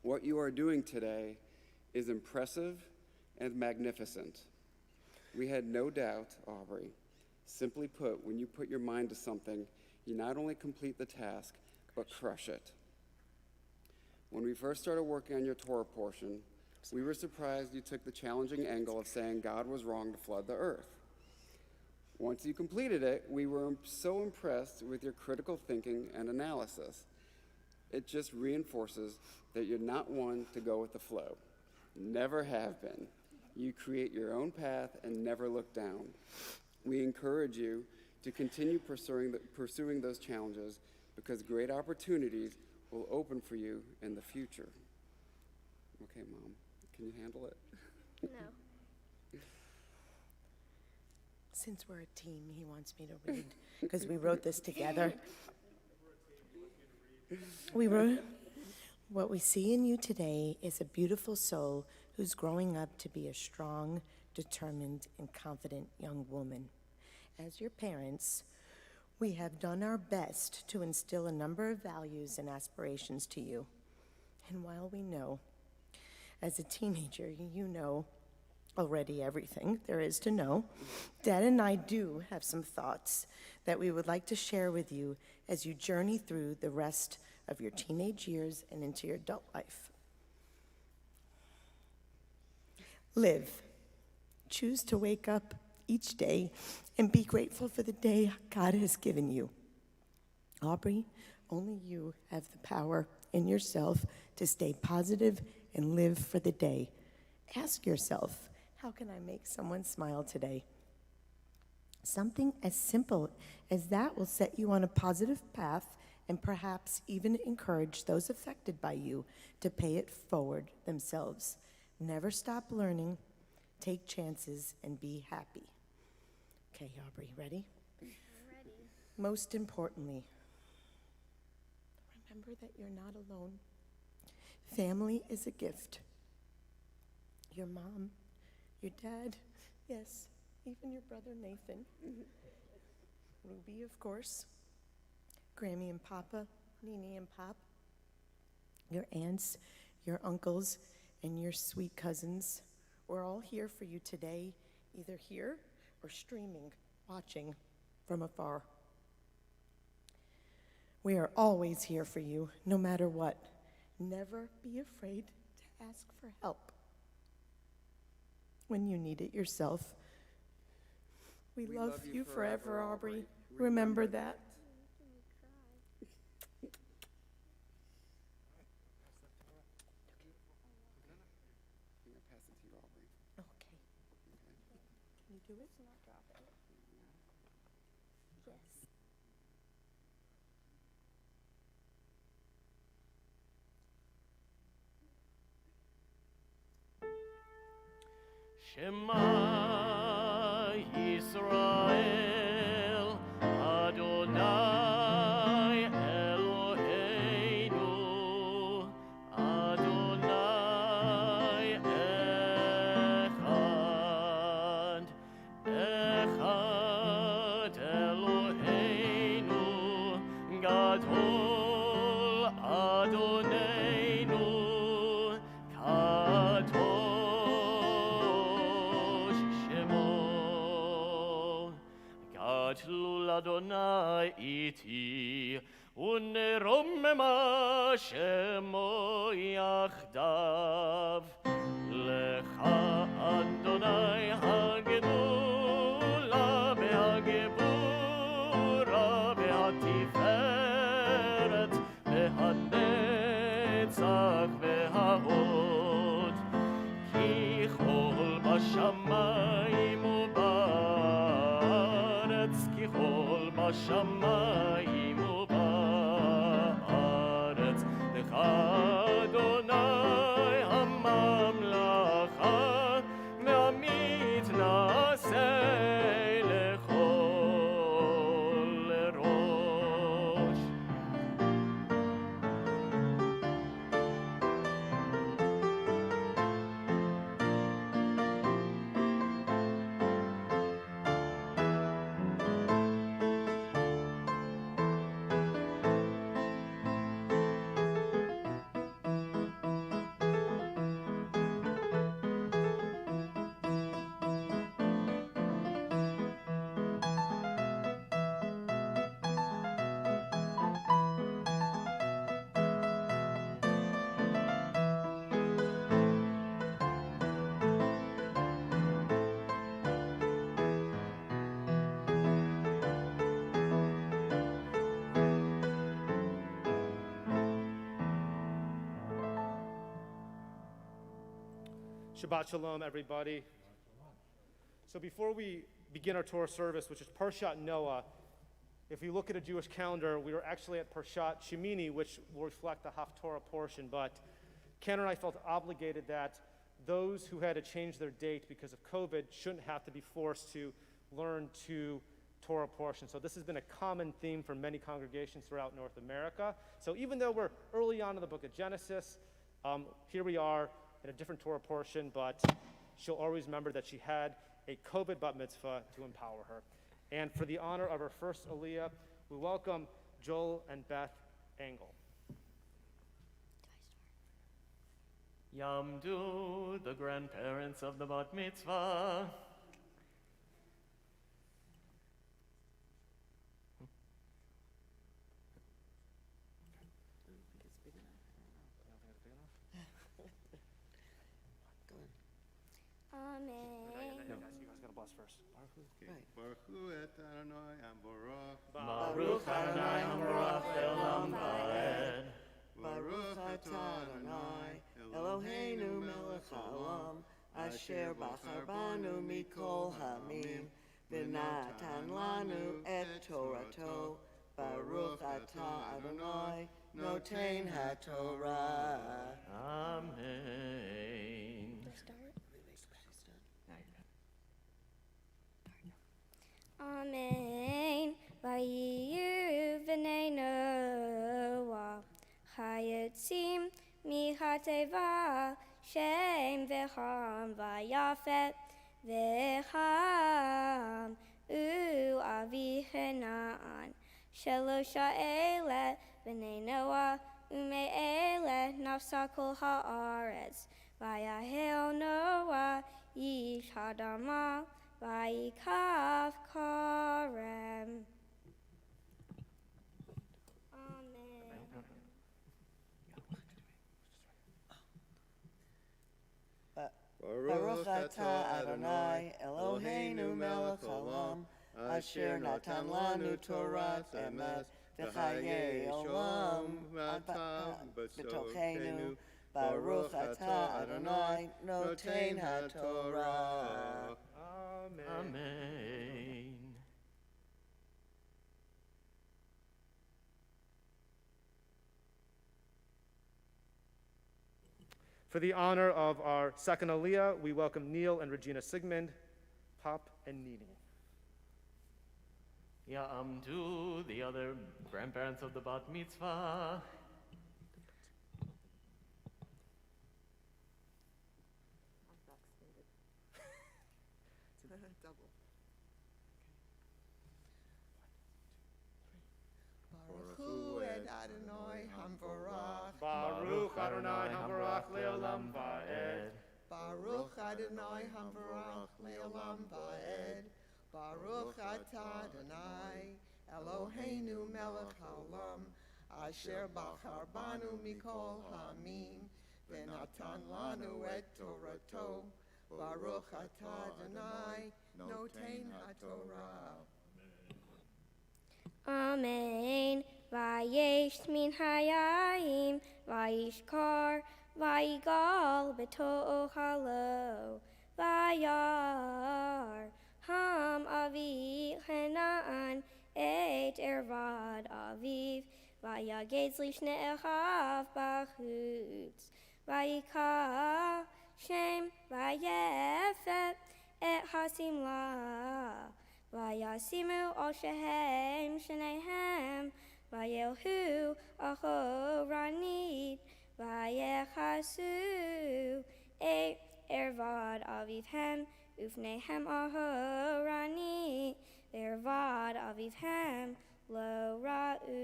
What you are doing today is impressive and magnificent. We had no doubt, Aubrey. Simply put, when you put your mind to something, you not only complete the task, but crush it. When we first started working on your Torah portion, we were surprised you took the challenging angle of saying God was wrong to flood the earth. Once you completed it, we were so impressed with your critical thinking and analysis. It just reinforces that you're not one to go with the flow. Never have been. You create your own path and never look down. We encourage you to continue pursuing those challenges because great opportunities will open for you in the future. Okay, Mom, can you handle it? No. Since we're a team, he wants me to read because we wrote this together. We wrote, what we see in you today is a beautiful soul who's growing up to be a strong, determined, and confident young woman. As your parents, we have done our best to instill a number of values and aspirations to you. And while we know, as a teenager, you know already everything there is to know, Dad and I do have some thoughts that we would like to share with you as you journey through the rest of your teenage years and into your adult life. Live. Choose to wake up each day and be grateful for the day God has given you. Aubrey, only you have the power in yourself to stay positive and live for the day. Ask yourself, how can I make someone smile today? Something as simple as that will set you on a positive path and perhaps even encourage those affected by you to pay it forward themselves. Never stop learning, take chances, and be happy. Okay, Aubrey, ready? I'm ready. Most importantly, remember that you're not alone. Family is a gift. Your mom, your dad, yes, even your brother Nathan. Ruby, of course. Grammy and Papa, Nene and Pop. Your aunts, your uncles, and your sweet cousins. We're all here for you today, either here or streaming, watching from afar. We are always here for you, no matter what. Never be afraid to ask for help when you need it yourself. We love you forever, Aubrey. Remember that. Okay. Can you do it? Not drop it. Yes. Shema Yisrael Adonai Eloheinu Adonai Echad Echad Eloheinu Gadol Adonenu Kad ורוממה שמו יחדיו. לך אדוני הגדולה והגבורה והתפארת והנצח וההוד. כי כל בשמיים ובארץ, כי כל בשמיים ובארץ, לך אדוני הממלכה והמתנשא לכל ראש. Shabbat Shalom, everybody. So before we begin our Torah service, which is Parshat Noah, if we look at a Jewish calendar, we are actually at Parshat Shemini, which will reflect the Haftorah portion. But Ken and I felt obligated that those who had to change their date because of COVID shouldn't have to be forced to learn two Torah portions. So this has been a common theme for many congregations throughout North America. So even though we're early on in the book of Genesis, here we are in a different Torah portion, but she'll always remember that she had a COVID bat mitzvah to empower her. And for the honor of our first Aliyah, we welcome Joel and Beth Engel. Yamdu, the grandparents of the bat mitzvah. Amen. You guys gotta bless first. Baruch hu et Adonai Hamborach. Baruch Adonai Hamorach Le'olam Va'ed. Baruch atah Adonai Eloheinu melech haolam asher bachar banu mikol hamim v'natan lanu et Torato. Baruch atah Adonai noten haTorah. Amen. Amen. Vayiyu v'nei Noah chayotzim mihateva shem v'cham vayafet v'cham u'avihanan shelosha ele v'nei Noah u'me'ele nafsa kol ha'aretz vayahel Noah yish hadama Vayikav Karem. Amen. Baruch atah Adonai Eloheinu melech haolam asher natan lanu Torat emes v'chayei olam b'tochenu. Baruch atah Adonai noten haTorah. Amen. For the honor of our second Aliyah, we welcome Neil and Regina Sigmund, Pop and Nini. Ya'amdu, the other grandparents of the bat mitzvah. Double. Baruch hu et Adonai Hamvorach. Baruch Adonai Hamorach Le'olam Va'ed. Baruch Adonai Hamvorach Le'olam Va'ed. Baruch atah Adonai Eloheinu melech haolam Asher Bachar Banu Mikol Hamim, Venatan Lanu et Torato, Baruch Atah Adonai, Noten HaTorah. Amen. Vayesh min hayayim, vayishkar, vayigal beto halo, vayar ham avi Hanan et ervad aviv, vayagez lishne echav bachutz, vayikah shem vayefet et hasimlah. Vayasimu al shehem shenehem, vayelhu achoranit, vayechasu et ervad avivhem, ufnehem achoranit, ervad avivhem lo ra'u.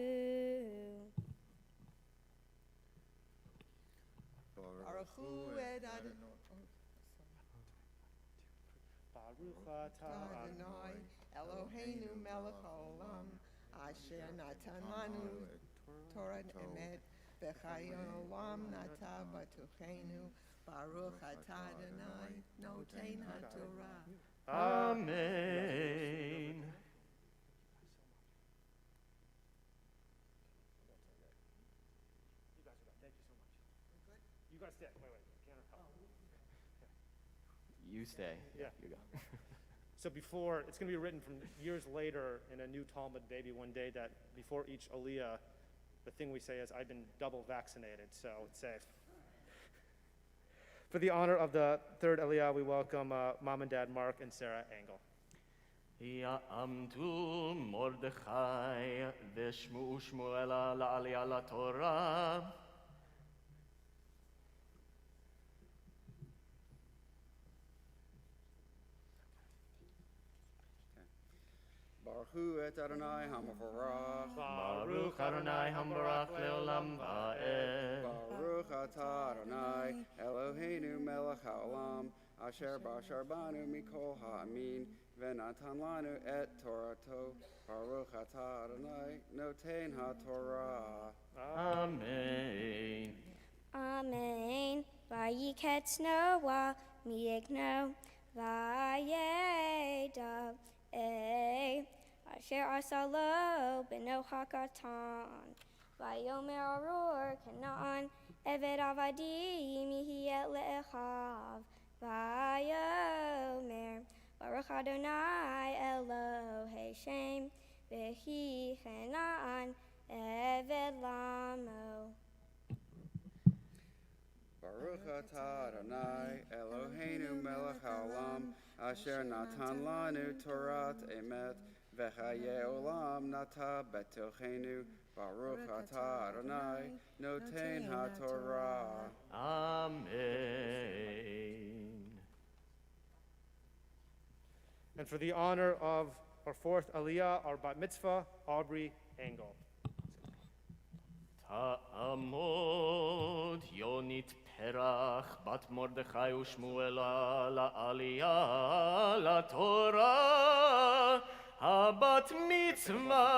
Baruch Hu et Adonai. Baruch atah Adonai, Eloheinu melech haolam, asher natan lanu Torah emet, v'chayon olam nata batuchenu, Baruch atah Adonai, noten haTorah. Amen. You guys are done. Thank you so much. You guys stay. Wait. You stay. Yeah. You go. So before, it's going to be written from years later in a new Talmud maybe one day that before each Aliyah, the thing we say is, I've been double vaccinated, so it's safe. For the honor of the third Aliyah, we welcome Mom and Dad Mark and Sarah Engel. יעמדו מרדכי ושמעו שמואלה לעלייה לתורה. Baruch Hu et Adonai HaMavarach. Baruch Adonai Hambarach Leolam Va'ed. Baruch Atah Adonai, Eloheinu melech haolam, asher bashar banu mikol ha'amin, venatan lanu et Torato. Baruch Atah Adonai, noten HaTorah. Amen. Amen. Vayiketz Noah mi'igno, vayeda asher asalo beno hakatan, vayomer aror Canaan, eved avadim yihi et le'echav, vayomer Baruch Adonai Elohei Shem, v'hi Canaan eved lamo. Baruch Atah Adonai, Eloheinu melech haolam, asher natan lanu Torat emet, v'chaye olam nata betochenu. Baruch Atah Adonai, noten HaTorah. Amen. And for the honor of our fourth Aliyah, our Bat Mitzvah, Aubrey Engel. תעמוד יונית פרח בת מרדכי ושמואלה לעלייה לתורה הבת מצווה.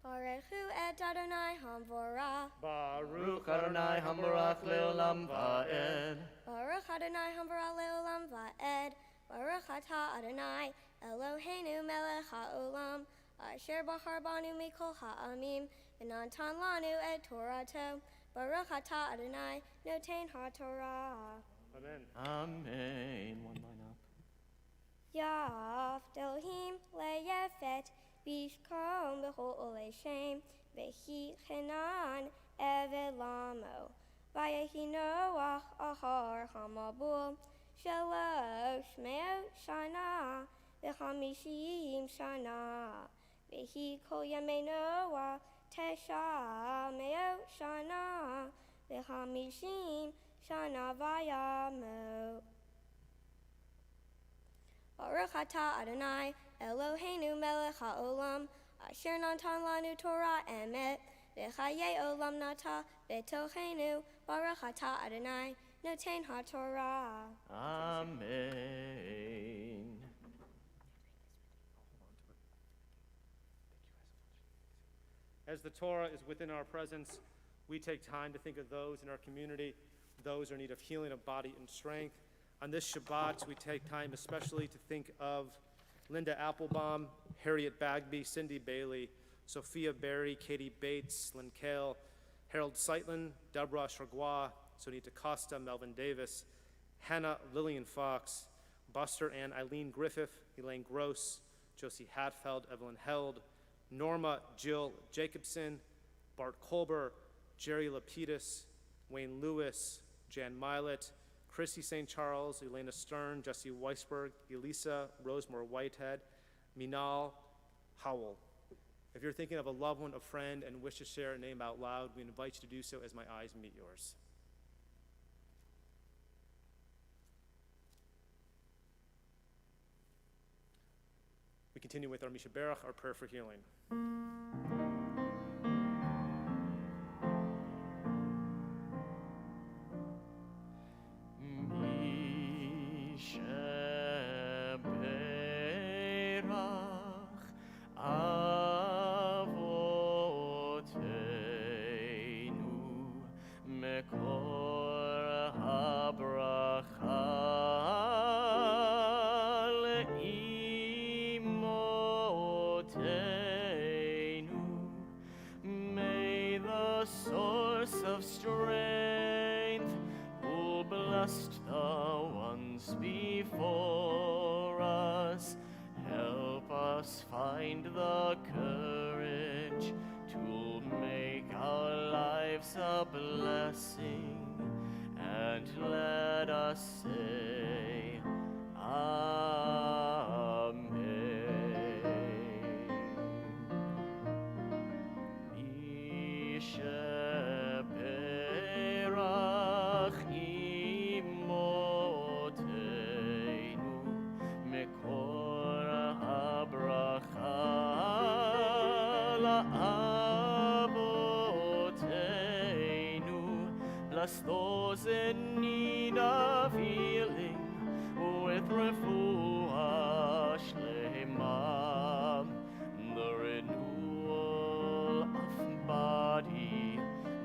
Baruch Hu et Adonai Hamvorach. Baruch Adonai Hambarach Leolam Va'ed. Baruch Adonai Hamvorach Leolam Va'ed. Baruch Atah Adonai Eloheinu melech haolam, asher bachar banu mikol ha'amim, v'natan lanu et Torato. Baruch Atah Adonai noten HaTorah. Amen. Amen. One line up. Yaf Elohim leyefet bishkom b'chol olei shem, v'hi chenan eved lamo, v'yehi Noach achar hamabul, shalosh me'ot shana, v'chamishim shana, v'hi kol yemei Noach tesha me'ot shana, v'chamishim shana v'yamot. Baruch Atah Adonai Eloheinu melech haolam, asher natan lanu Torah emet, v'chaye olam nata betochenu. Baruch Atah Adonai noten HaTorah. Amen. As the Torah is within our presence, we take time to think of those in our community, those who are in need of healing of body and strength. On this Shabbat, we take time especially to think of Linda Applebaum, Harriet Bagby, Cindy Bailey, Sophia Berry, Katie Bates, Lynn Kale, Harold Seitlin, Deborah Chargois, Sonita Costa, Melvin Davis, Hannah Lillian Fox, Buster and Eileen Griffith, Elaine Gross, Josie Hatfeld, Evelyn Held, Norma Jill Jacobson, Bart Kolber, Jerry Lapidus, Wayne Lewis, Jan Milet, Chrissy St. Charles, Elena Stern, Jesse Weisberg, Elisa Rosemore Whitehead, Minal Howell. If you're thinking of a loved one, a friend, and wish to share a name out loud, we invite you to do so as my eyes meet yours. We continue with our Misha Berach, our prayer for healing. Find the courage to make our lives a blessing, and let us say, Amen. Mishe Berach Imoteinu Mekor HaBracha La'avoteinu. Bless those in need of healing with refuah shlema, the renewal of body,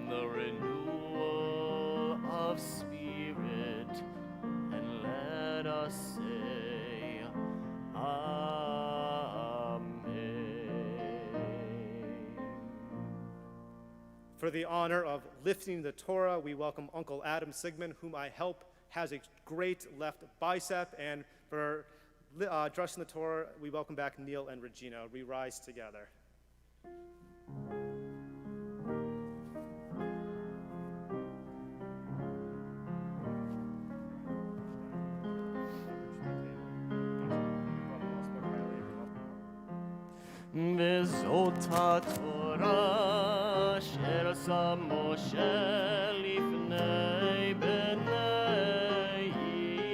the renewal of spirit, and let us say, For the honor of lifting the Torah, we welcome Uncle Adam Sigmund, whom I help has a great left bicep. And for dressing the Torah, we welcome back Neil and Regina. We rise together. Vezot Torah Asher Sa Moshe Lifnei Bnei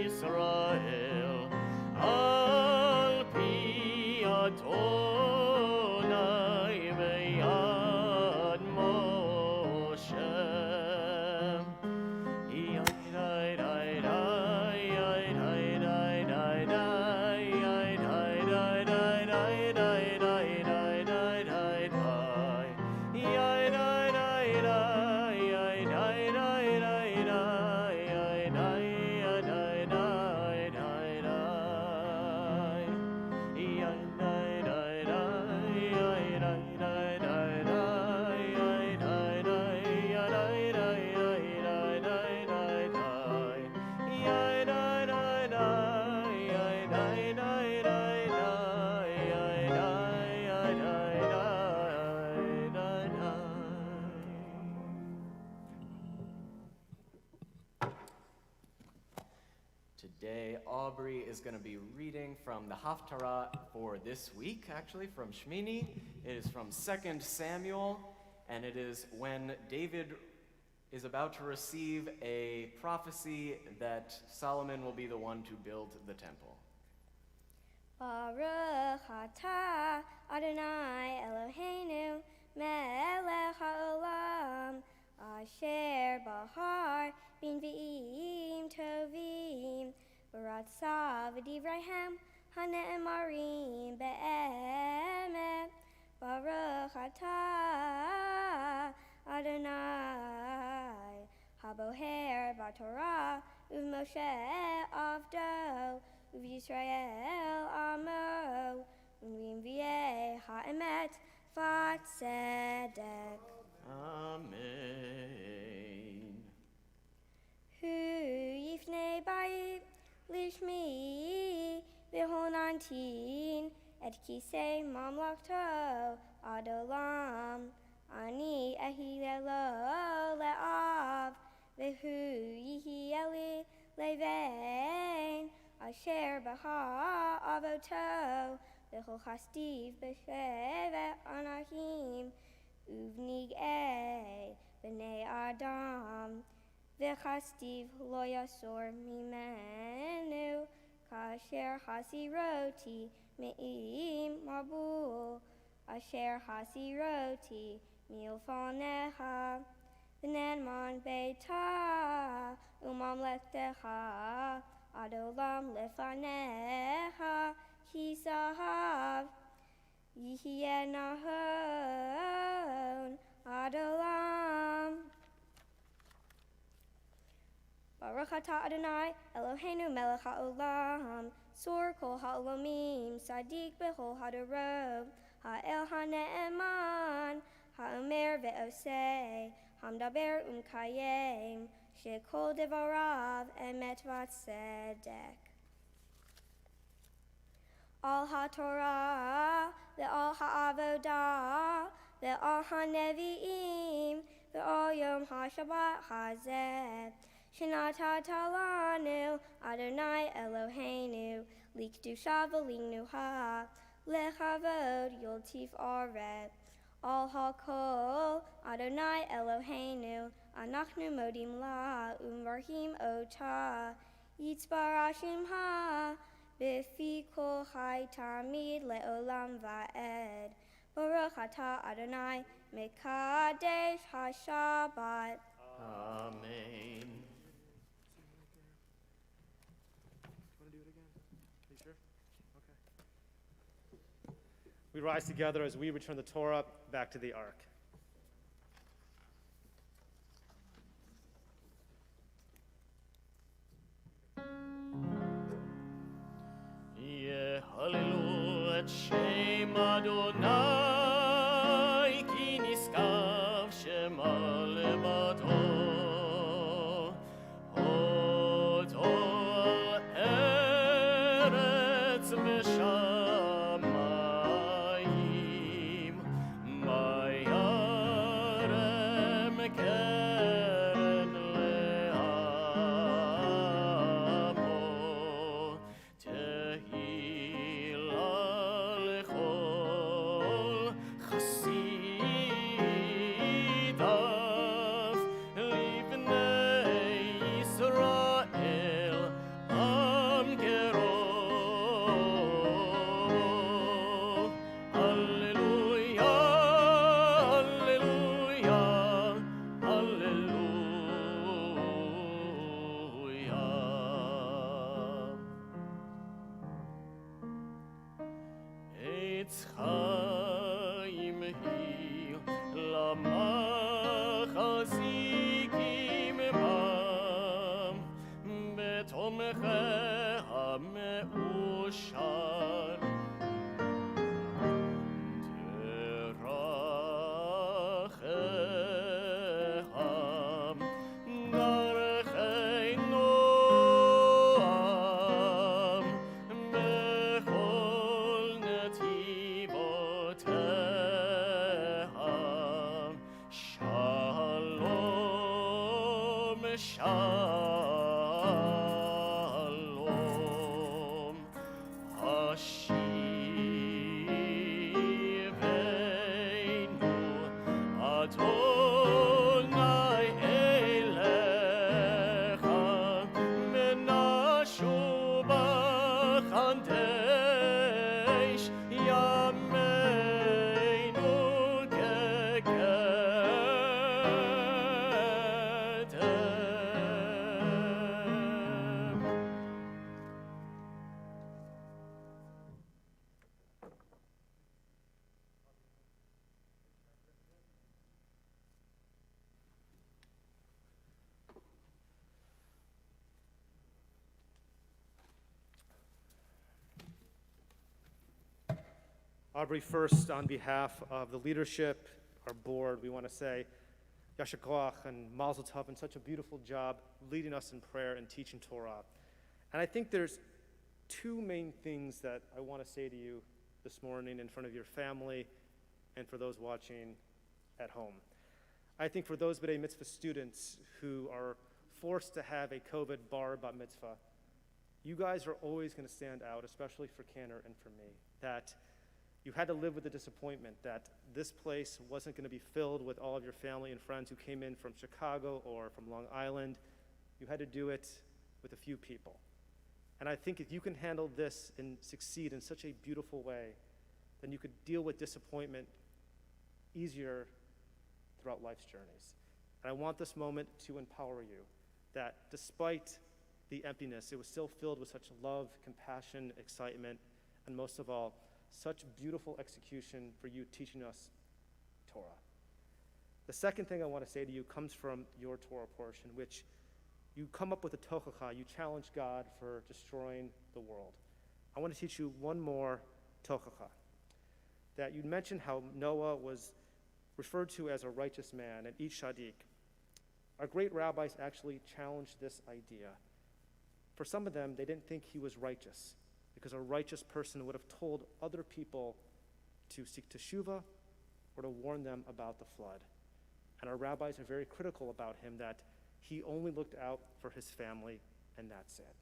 Yisrael Al Pi Adonai V'yad Moshe. Today, Aubrey is going to be reading from the Haftarah for this week, actually, from Shmini. It is from 2 Samuel, and it is when David is about to receive a prophecy that Solomon will be the one to build the temple. Baruch atah Adonai Eloheinu melech haolam asher bahar b'nvi'im tovim v'ratza v'divrayhem hane'emarim be'emet. Baruch atah Adonai, Haboher Batorah, Uv Moshe Avdo, Uv Yisrael Amo, Unvie Ha'emet Vat Tzedek. Amen. Hu Yifnei Bayit Lishmi V'Honantin Et Kisei Mamlakto Adolam Ani Ahilelo Le'av V'Hu Yihi Eli Levein Asher Baha Avoto V'Chol Chastiv B'Shevet Anachim Uvnig'ei B'nei Adam V'chastiv lo yasor mimenu kasher hasiroti me'im mabul asher hasiroti milfanecha v'nenman beita umamlechtecha adolam lefanecha kisahav yihye nahon adolam. Baruch atah Adonai, Eloheinu melech ha'olam, Sor kol ha'olamim, Sadiq b'chol ha'darov, Ha'el ha'ne'eman, Ha'omer ve'osei, Hamdaber u'mkayem, She'kol devarav emet v'tzedek. Al ha'torah, ve'al ha'avodah, ve'al ha'nevi'im, ve'al yom ha'shabbat hazeh, Shenatata lanu Adonai Eloheinu likdusha v'linuha lechavod yoltif aret al hakol Adonai Eloheinu anachnu modim la umvarhim ota yitzbarashim ha b'fi kol chai tamid le'olam va'ed Baruch atah Adonai mekadesh haShabbat. Amen. We rise together as we return the Torah back to the ark. Yehalelu et Shem Adonai ki niskav Shema levato Oto eretz v'shamayim Mayarem keren le'amo Tehila lechol chasidav livnei Yisrael am gero Alleluia, Alleluia, Alleluia. Eitz chaim hi lamachazikim bam betomcha meushar teracheham darchei noam bechol netivoteha shalom shalom hashivenu Adonai elecha menashu b'chandesh yameinu kegedem Aubrey, first, on behalf of the leadership, our board, we want to say Yasher Koach and Mazel Tov, and such a beautiful job leading us in prayer and teaching Torah. And I think there's two main things that I want to say to you this morning in front of your family and for those watching at home. I think for those B'nai Mitzvah students who are forced to have a COVID bar bat mitzvah, you guys are always going to stand out, especially for Cantor and for me, that you had to live with the disappointment that this place wasn't going to be filled with all of your family and friends who came in from Chicago or from Long Island. You had to do it with a few people. And I think if you can handle this and succeed in such a beautiful way, then you could deal with disappointment easier throughout life's journeys. And I want this moment to empower you that despite the emptiness, it was still filled with such love, compassion, excitement, and most of all, such beautiful execution for you teaching us Torah. The second thing I want to say to you comes from your Torah portion, which you come up with a tochacha, you challenge God for destroying the world. I want to teach you one more tochacha, that you mentioned how Noah was referred to as a righteous man and each Shadik. Our great rabbis actually challenged this idea. For some of them, they didn't think he was righteous, because a righteous person would have told other people to seek teshuvah or to warn them about the flood. And our rabbis are very critical about him, that he only looked out for his family, and that's it.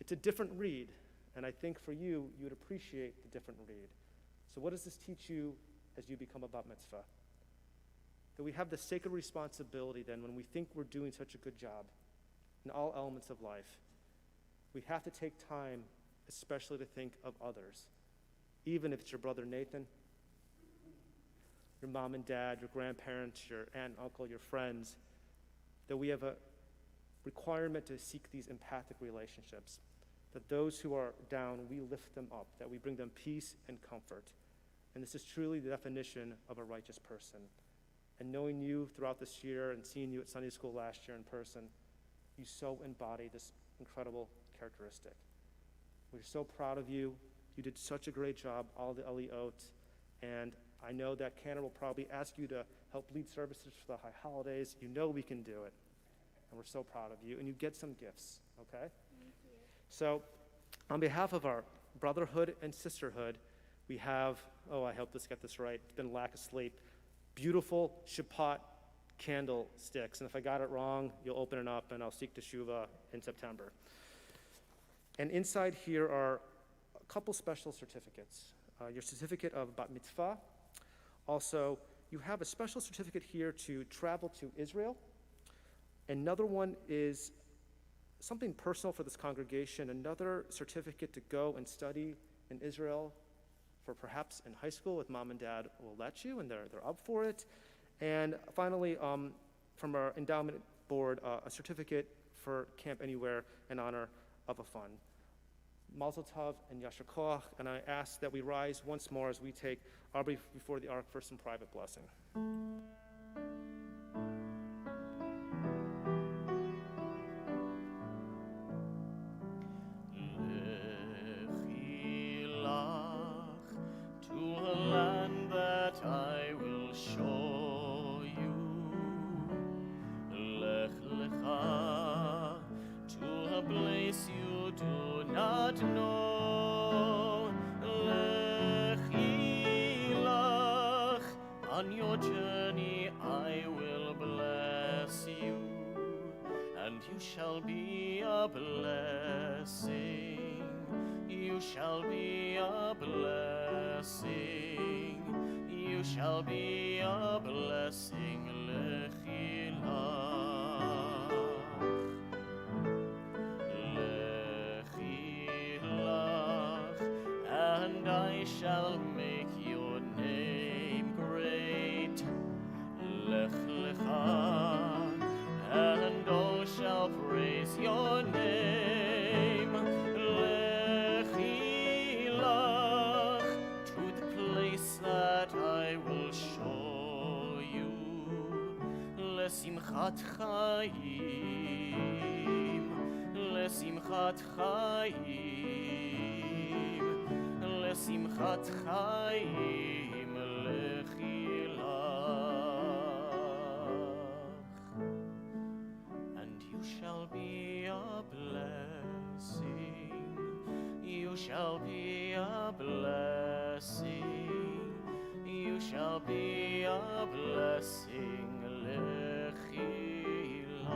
It's a different read, and I think for you, you would appreciate the different read. So what does this teach you as you become a bat mitzvah? That we have the sacred responsibility then, when we think we're doing such a good job in all elements of life, we have to take time especially to think of others, even if it's your brother Nathan, your mom and dad, your grandparents, your aunt, uncle, your friends, that we have a requirement to seek these empathic relationships, that those who are down, we lift them up, that we bring them peace and comfort. And this is truly the definition of a righteous person. And knowing you throughout this year and seeing you at Sunday school last year in person, you so embody this incredible characteristic. We're so proud of you. You did such a great job, all the Eliot. And I know that Cantor will probably ask you to help lead services for the high holidays. You know we can do it. And we're so proud of you. And you get some gifts, okay? Thank you. So on behalf of our brotherhood and sisterhood, we have, I hope this get this right, it's been a lack of sleep, beautiful Shabbat candlesticks. And if I got it wrong, you'll open it up and I'll seek teshuvah in September. And inside here are a couple special certificates. Your certificate of bat mitzvah. Also, you have a special certificate here to travel to Israel. Another one is something personal for this congregation, another certificate to go and study in Israel for perhaps in high school if mom and dad will let you, and they're up for it. And finally, from our endowment board, a certificate for Camp Anywhere in honor of a fund. Mazel Tov and Yasher Koach, and I ask that we rise once more as we take Aubrey before the ark for some private blessing. On your journey I will bless you, and you shall be a blessing. You shall be a blessing. You shall be a blessing. Lechilach, and I shall make your name great. Lech lecha, and all shall praise your name. Lechilach, to the place that I will show you. Lesimchat chaim, lesimchat chaim, שמחת חיים לכי לך. And you shall be a blessing, you shall be a blessing, you shall be a blessing לכי לך.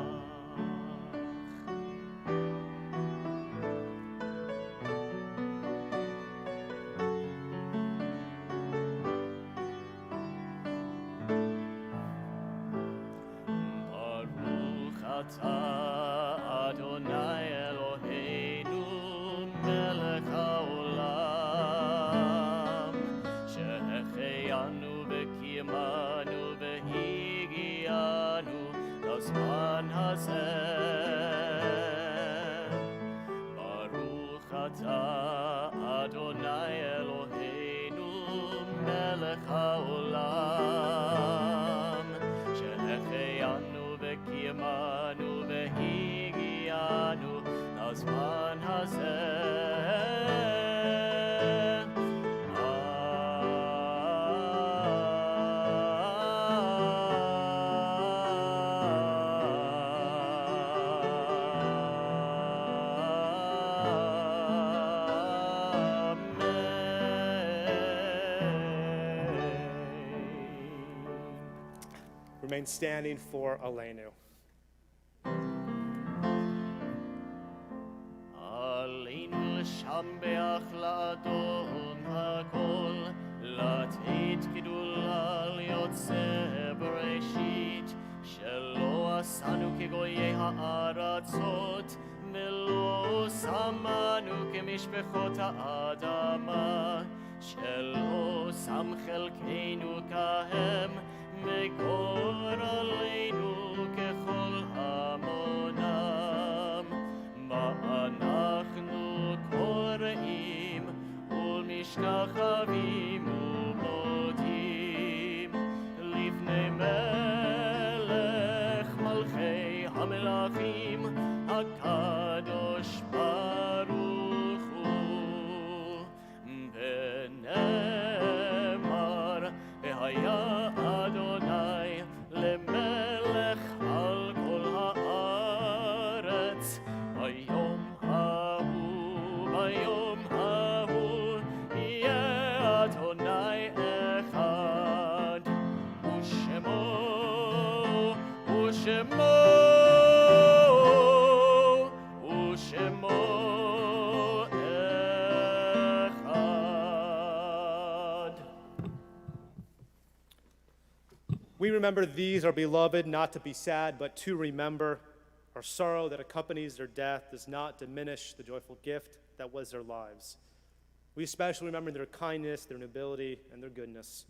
אתה אדוני אלוהינו מלך העולם שהחיינו וקיימנו והגיענו לזמן הזה. ברוך אתה אדוני אלוהינו מלך העולם שהחיינו וקיימנו והגיענו לזמן הזה. Remain standing for Aleinu. עלינו לשבח לאדון הכל, לתת גדולה ליוצא בראשית, שלא עשנו כגויי הארצות, ולא שמנו כמשפחות האדמה, שלא שם חלקנו כהם, וגורלנו ככל המונם. ואנחנו קוראים ולמשתחווים ומודים לפני מלך מלכי המלכים הקדוש ברוך הוא. ונאמר והיה אדוני למלך על כל הארץ. ביום ההוא יהיה אדוני אחד, ושמו אחד. We remember these, our beloved, not to be sad, but to remember. Our sorrow that accompanies their death does not diminish the joyful gift that was their lives. We especially remember their kindness, their nobility, and their goodness.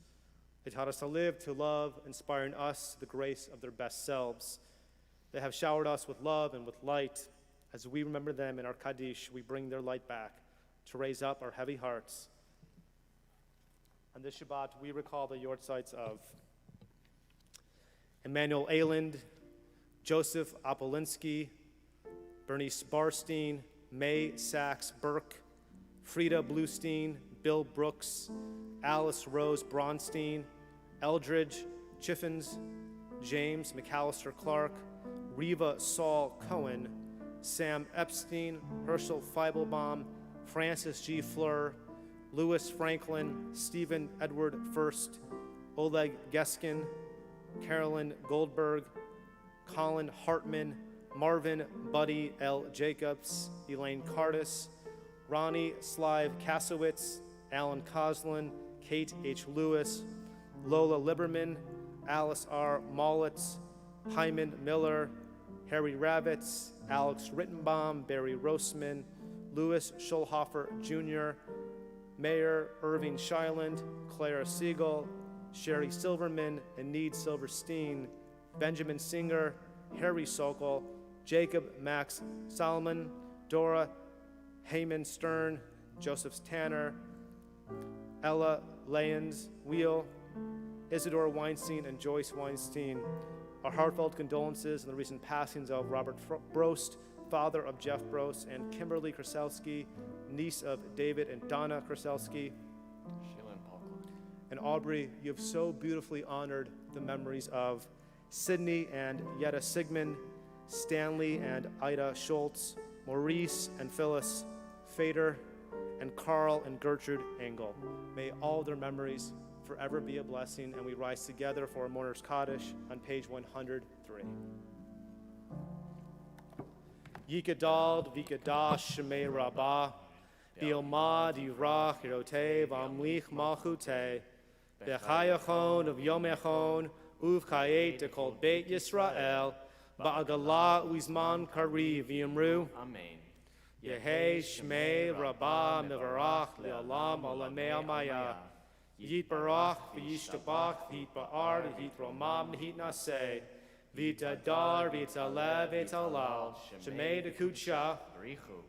They taught us to live, to love, inspiring us the grace of their best selves. They have showered us with love and with light. As we remember them in our Kaddish, we bring their light back to raise up our heavy hearts. On this Shabbat, we recall the yortzites of Emanu-El Eland, Joseph Apolinsky, Bernice Barstein, May Sachs Burke, Frida Bluestein, Bill Brooks, Alice Rose Bronstein, Eldridge Chiffins, James McAllister Clark, Reva Saul Cohen, Sam Epstein, Herschel Feibelbaum, Francis G. Fleur, Louis Franklin, Stephen Edward First, Oleg Geskin, Carolyn Goldberg, Colin Hartman, Marvin Buddy L. Jacobs, Elaine Cardis, Ronnie Slive Kasowitz, Alan Coslin, Kate H. Lewis, Lola Liberman, Alice R. Mollitz, Hyman Miller, Harry Ravitz, Alex Rittenbaum, Barry Roseman, Louis Schulhofer Jr., Mayor Irving Shiland, Clara Siegel, Sherry Silverman, Enid Silverstein, Benjamin Singer, Harry Sokol, Jacob Max Solomon, Dora Heyman Stern, Joseph Tanner, Ella Layens Wheel, Isidore Weinstein, and Joyce Weinstein. Our heartfelt condolences in the recent passings of Robert Brost, father of Jeff Brost, and Kimberly Krasowski, niece of David and Donna Kraselski. Sheila and Paul Clark. And Aubrey, you have so beautifully honored the memories of Sydney and Yetta Sigmund, Stanley and Ida Schultz, Maurice and Phyllis Fader, and Carl and Gertrude Engel. May all their memories forever be a blessing, and we rise together for a mourner's Kaddish on page 103. Yikadal, Vikadash, Shemei Rabbah, Bielma, Dirach, Hirote, Vamlich, Malchute, Bechayachon of Yomechon, Uv Chayet, de Kol Beit Yisrael, Ba'agalah, Uizman, Kari, Vimru, Amen. Yehei, Shmei, Rabbah, Mivarach, Le'olam, Olamei Amaya, Yit Barach, V'yishtabach, V'yit Ba'ar, V'yit Romam, V'yit Naseh, Vita Dar, Vita Lev, Vita Lal, Shemei de Kudsha, Brichu.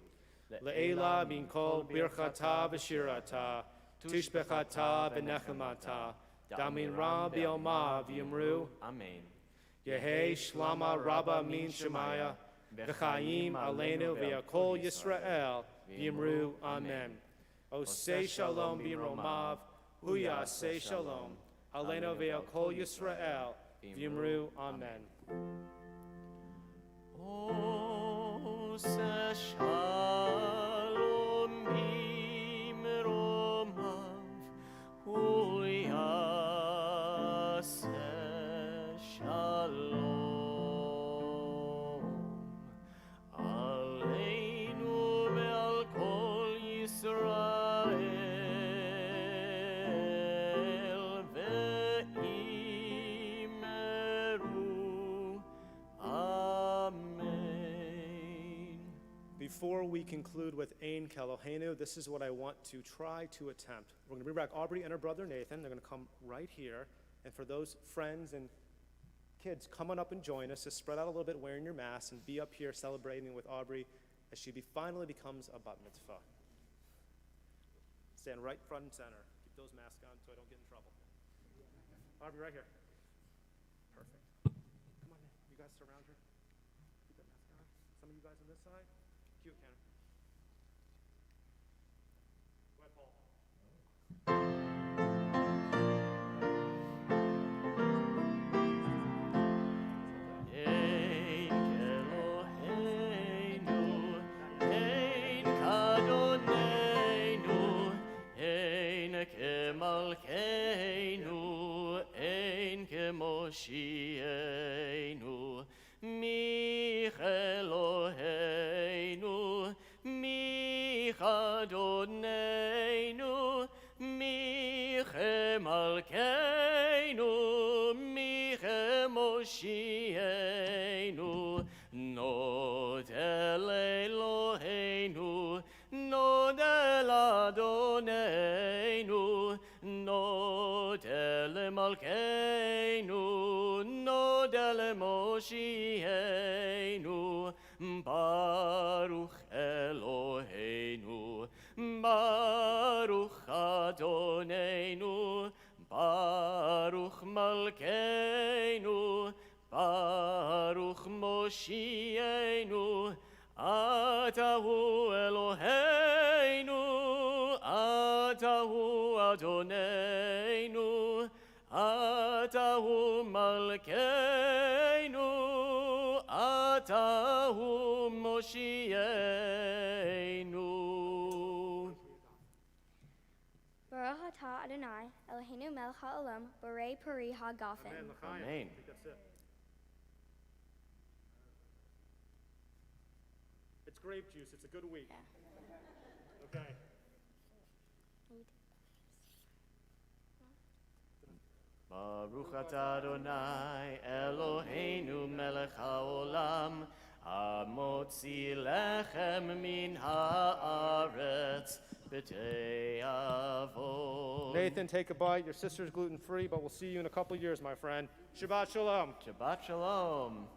Le'ela min kol birchata v'shirata, tishbechata v'nechemata, damin ra bi'oma v'yimru, Amen. Yehei shlama rabba min shemaya, v'chaim aleinu v'yakol Yisrael, v'yimru, amen. Osei shalom b'romav, huya say shalom, aleinu v'yakol Yisrael, v'yimru, amen. O se shalom bimromav, huya se shalom, aleinu ve'al kol Yisrael, ve'imeru, amen. Before we conclude with Ein Kelohenu, this is what I want to try to attempt. We're going to bring back Aubrey and her brother Nathan. They're going to come right here. And for those friends and kids, come on up and join us. Just spread out a little bit wearing your mask and be up here celebrating with Aubrey as she finally becomes a bat mitzvah. Stand right front and center. Keep those masks on so I don't get in trouble. Aubrey, right here. Perfect. Come on in. You guys surround her. Keep that mask on. Some of you guys on this side. Cute, Cannon. Go ahead, Paul. Ein Eloheinu, ein Kadonenu, ein Kemalkeinu, ein Kemoshienu, mich Eloheinu, mich Adonenu, mich Kemalkeinu, mich Moshienu, Nod el Eloheinu, Nod el Adonenu, Nod el Malkeinu, Nod el Moshienu, Baruch Eloheinu, Baruch Adonenu, Baruch Malkeinu, Baruch Moshienu, Atahu Eloheinu, Atahu Adonenu, Atahu Malkeinu, Atahu Moshienu. Baruch atah Adonai, Eloheinu melech haolam, borei peri hagafen. Amen. L'chaim. Amen. I think that's it. It's grape juice. It's a good week. Okay. Baruch atah Adonai Eloheinu melech haolam, hamotzi lechem min haaretz b'tei avot. Nathan, take a bite. Your sister's gluten-free, but we'll see you in a couple years, my friend. Shabbat shalom. Shabbat shalom.